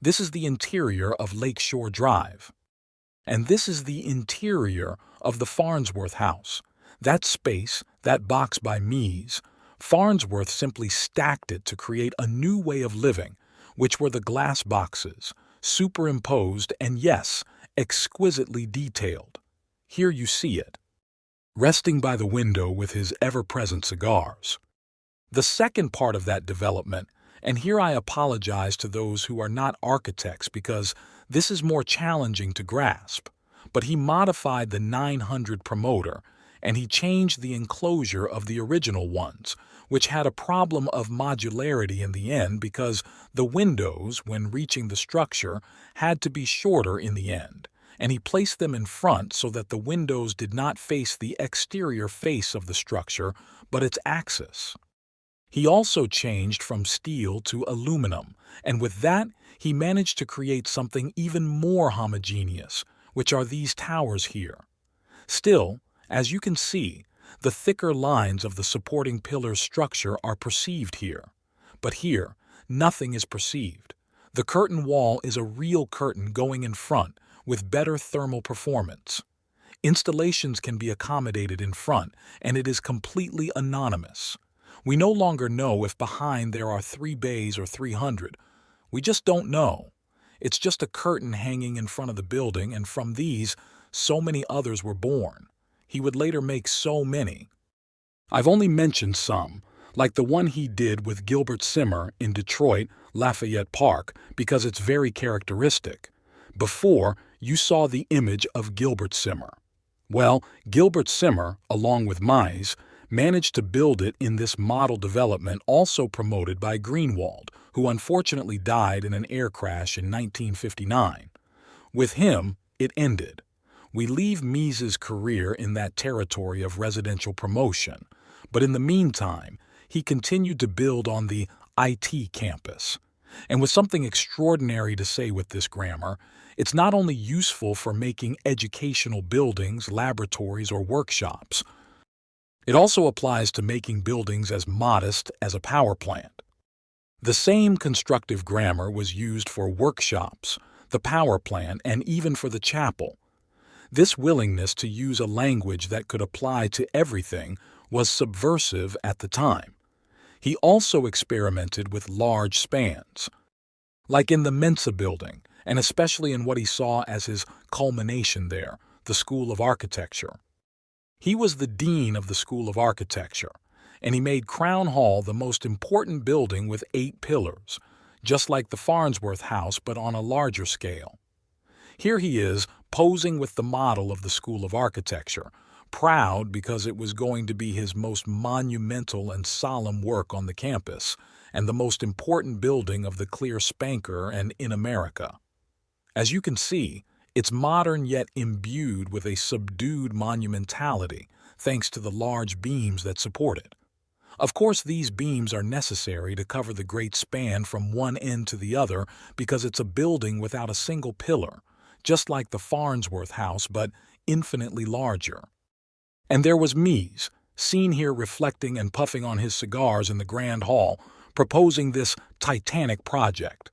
This is the interior of Lakeshore Drive. And this is the interior of the Farnsworth house. That space, that box by Mies, Farnsworth simply stacked it to create a new way of living, which were the glass boxes, superimposed and, yes, exquisitely detailed. Here you see it, resting by the window with his ever-present cigars. The second part of that development, and here I apologize to those who are not architects because this is more challenging to grasp, but he modified the 900 promoter and he changed the enclosure of the original ones, which had a problem of modularity in the end because the windows, when reaching the structure, had to be shorter in the end, and he placed them in front so that the windows did not face the exterior face of the structure, but its axis. He also changed from steel to aluminum, and with that, he managed to create something even more homogeneous, which are these towers here. Still, as you can see, the thicker lines of the supporting pillar's structure are perceived here. But here, nothing is perceived. The curtain wall is a real curtain going in front with better thermal performance. Installations can be accommodated in front, and it is completely anonymous. We no longer know if behind there are 3 bays or 300. We just don't know. It's just a curtain hanging in front of the building, and from these, so many others were born. He would later make so many. I've only mentioned some, like the one he did with Gilbert Simmer in Detroit, Lafayette Park, because it's very characteristic. Before, you saw the image of Gilbert Simmer. Well, Gilbert Simmer, along with Mies, managed to build it in this model development also promoted by Greenwald, who unfortunately died in an air crash in 1959. With him, it ended. We leave Mies's career in that territory of residential promotion, but in the meantime, he continued to build on the IT campus. And with something extraordinary to say with this grammar, it's not only useful for making educational buildings, laboratories, or workshops. It also applies to making buildings as modest as a power plant. The same constructive grammar was used for workshops, the power plant, and even for the chapel. This willingness to use a language that could apply to everything was subversive at the time. He also experimented with large spans, like in the Mensa building, and especially in what he saw as his culmination there, the School of Architecture. He was the dean of the School of Architecture, and he made Crown Hall the most important building with 8 pillars. just like the Farnsworth House but on a larger scale. Here he is, posing with the model of the School of Architecture, proud because it was going to be his most monumental and solemn work on the campus, and the most important building of the clear spanker and in America. As you can see, it's modern yet imbued with a subdued monumentality, thanks to the large beams that support it. Of course, these beams are necessary to cover the great span from one end to the other because it's a building without a single pillar, just like the Farnsworth House, but infinitely larger. And there was Mies, seen here reflecting and puffing on his cigars in the Grand Hall, proposing this titanic project.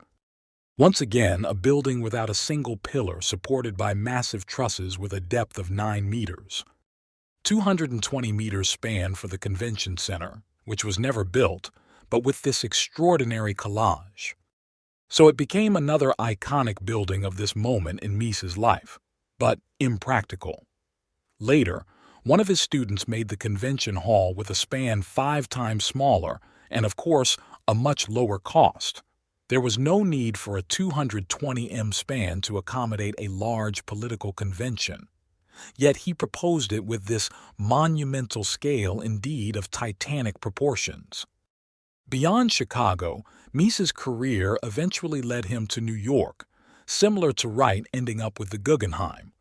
Once again, a building without a single pillar supported by massive trusses with a depth of 9 meters. 220 meters span for the convention center, which was never built, but with this extraordinary collage. So it became another iconic building of this moment in Mies's life, but impractical. Later, one of his students made the convention hall with a span 5 times smaller and, of course, a much lower cost. There was no need for a 220 m span to accommodate a large political convention. Yet he proposed it with this monumental scale, indeed of titanic proportions. Beyond Chicago, Mies's career eventually led him to New York, similar to Wright ending up with the Guggenheim.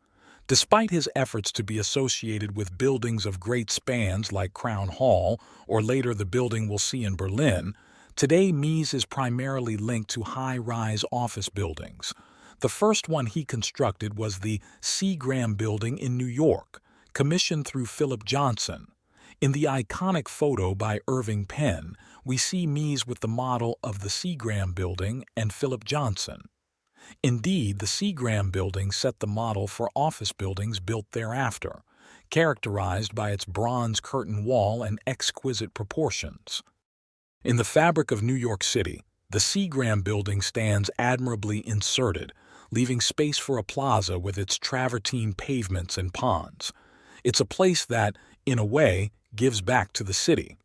Despite his efforts to be associated with buildings of great spans like Crown Hall, or later the building we'll see in Berlin, today Mies is primarily linked to high-rise office buildings. The first one he constructed was the Seagram Building in New York, commissioned through Philip Johnson. In the iconic photo by Irving Penn, we see Mies with the model of the Seagram Building and Philip Johnson. Indeed, the Seagram Building set the model for office buildings built thereafter, characterized by its bronze curtain wall and exquisite proportions. In the fabric of New York City, the Seagram Building stands admirably inserted, leaving space for a plaza with its travertine pavements and ponds. It's a place that, in a way, gives back to the city.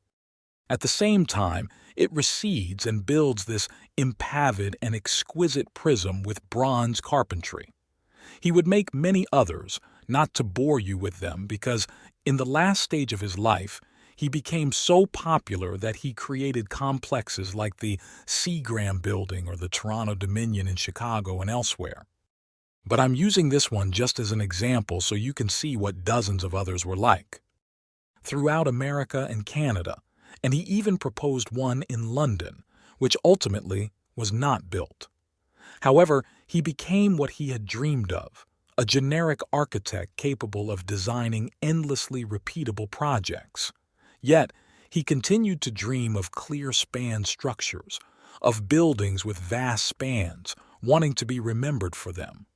At the same time, it recedes and builds this impavid and exquisite prism with bronze carpentry. He would make many others, not to bore you with them, because in the last stage of his life, he became so popular that he created complexes like the Seagram Building or the Toronto Dominion in Chicago and elsewhere. But I'm using this one just as an example so you can see what dozens of others were like. Throughout America and Canada, and he even proposed one in London, which ultimately was not built. However, he became what he had dreamed of, a generic architect capable of designing endlessly repeatable projects. Yet, he continued to dream of clear span structures, of buildings with vast spans, wanting to be remembered for them.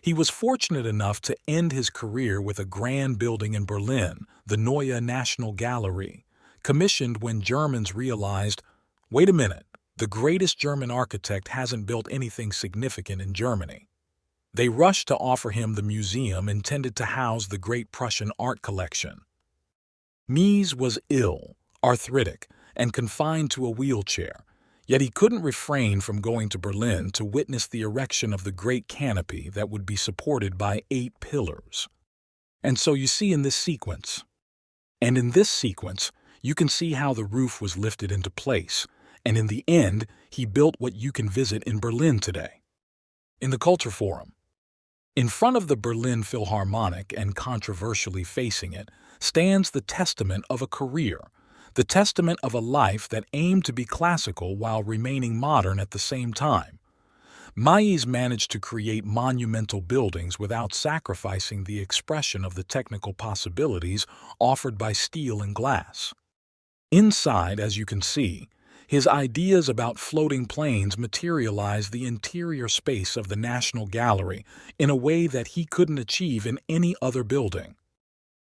He was fortunate enough to end his career with a grand building in Berlin, the Neue National Gallery, commissioned when Germans realized, wait a minute, the greatest German architect hasn't built anything significant in Germany. They rushed to offer him the museum intended to house the great Prussian art collection. Mies was ill, arthritic, and confined to a wheelchair, yet he couldn't refrain from going to Berlin to witness the erection of the great canopy that would be supported by 8 pillars. And so you see in this sequence, you can see how the roof was lifted into place, and in the end, he built what you can visit in Berlin today. In the Culture Forum, in front of the Berlin Philharmonic and controversially facing it, stands the testament of a career, the testament of a life that aimed to be classical while remaining modern at the same time. Mies managed to create monumental buildings without sacrificing the expression of the technical possibilities offered by steel and glass. Inside, as you can see, his ideas about floating planes materialize the interior space of the National Gallery in a way that he couldn't achieve in any other building.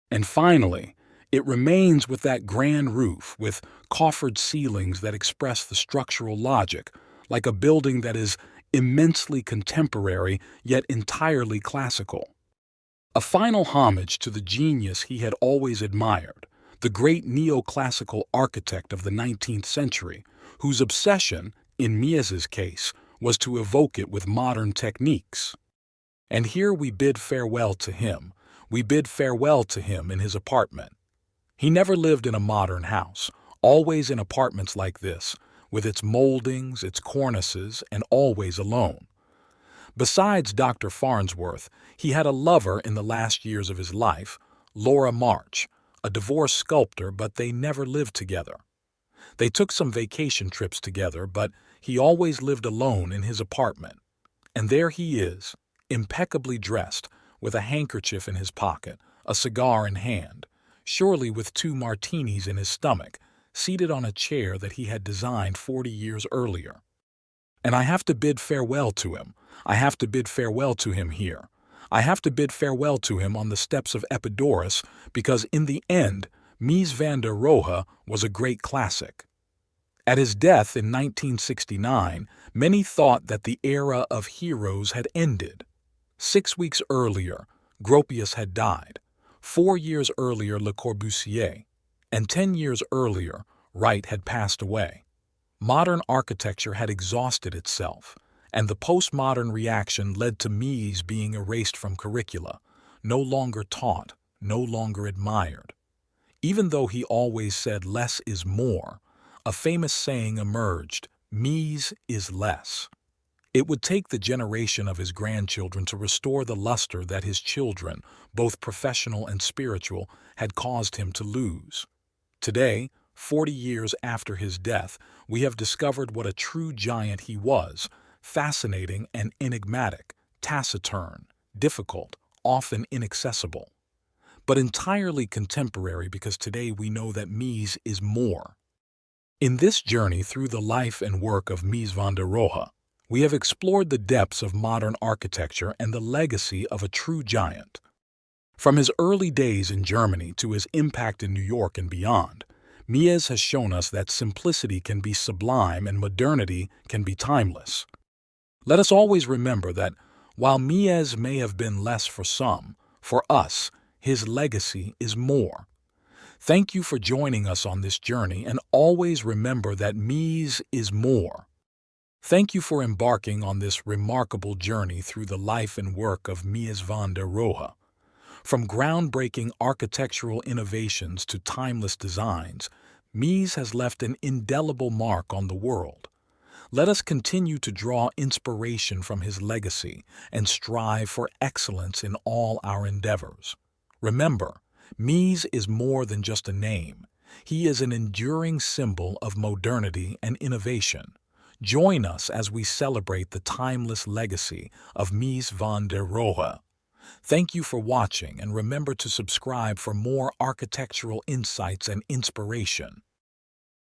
And finally, it remains with that grand roof with coffered ceilings that express the structural logic, like a building that is immensely contemporary yet entirely classical. A final homage to the genius he had always admired, the great neoclassical architect of the 19th century, whose obsession, in Mies's case, was to evoke it with modern techniques. And here we bid farewell to him. We bid farewell to him in his apartment. He never lived in a modern house, always in apartments like this, with its moldings, its cornices, and always alone. Besides Dr. Farnsworth, he had a lover in the last years of his life, Laura March, a divorced sculptor, but they never lived together. They took some vacation trips together, but he always lived alone in his apartment. And there he is, impeccably dressed, with a handkerchief in his pocket, a cigar in hand, surely with 2 martinis in his stomach, seated on a chair that he had designed 40 years earlier. And I have to bid farewell to him. I have to bid farewell to him here. I have to bid farewell to him on the steps of Epidaurus, because in the end, Mies Van der Rohe was a great classic. At his death in 1969, many thought that the era of heroes had ended. 6 weeks earlier, Gropius had died. 4 years earlier, Le Corbusier. And 10 years earlier, Wright had passed away. Modern architecture had exhausted itself, and the postmodern reaction led to Mies being erased from curricula, no longer taught, no longer admired. Even though he always said less is more, a famous saying emerged, Mies is less. It would take the generation of his grandchildren to restore the luster that his children, both professional and spiritual, had caused him to lose. Today, 40 years after his death, we have discovered what a true giant he was, fascinating and enigmatic, taciturn, difficult, often inaccessible. But entirely contemporary, because today we know that Mies is more. In this journey through the life and work of Mies Van der Rohe, we have explored the depths of modern architecture and the legacy of a true giant. From his early days in Germany to his impact in New York and beyond, Mies has shown us that simplicity can be sublime and modernity can be timeless. Let us always remember that while Mies may have been less for some, for us, his legacy is more. Thank you for joining us on this journey, and always remember that Mies is more. Thank you for embarking on this remarkable journey through the life and work of Mies Van der Rohe. From groundbreaking architectural innovations to timeless designs, Mies has left an indelible mark on the world. Let us continue to draw inspiration from his legacy and strive for excellence in all our endeavors. Remember, Mies is more than just a name. He is an enduring symbol of modernity and innovation. Join us as we celebrate the timeless legacy of Mies Van der Rohe. Thank you for watching, and remember to subscribe for more architectural insights and inspiration.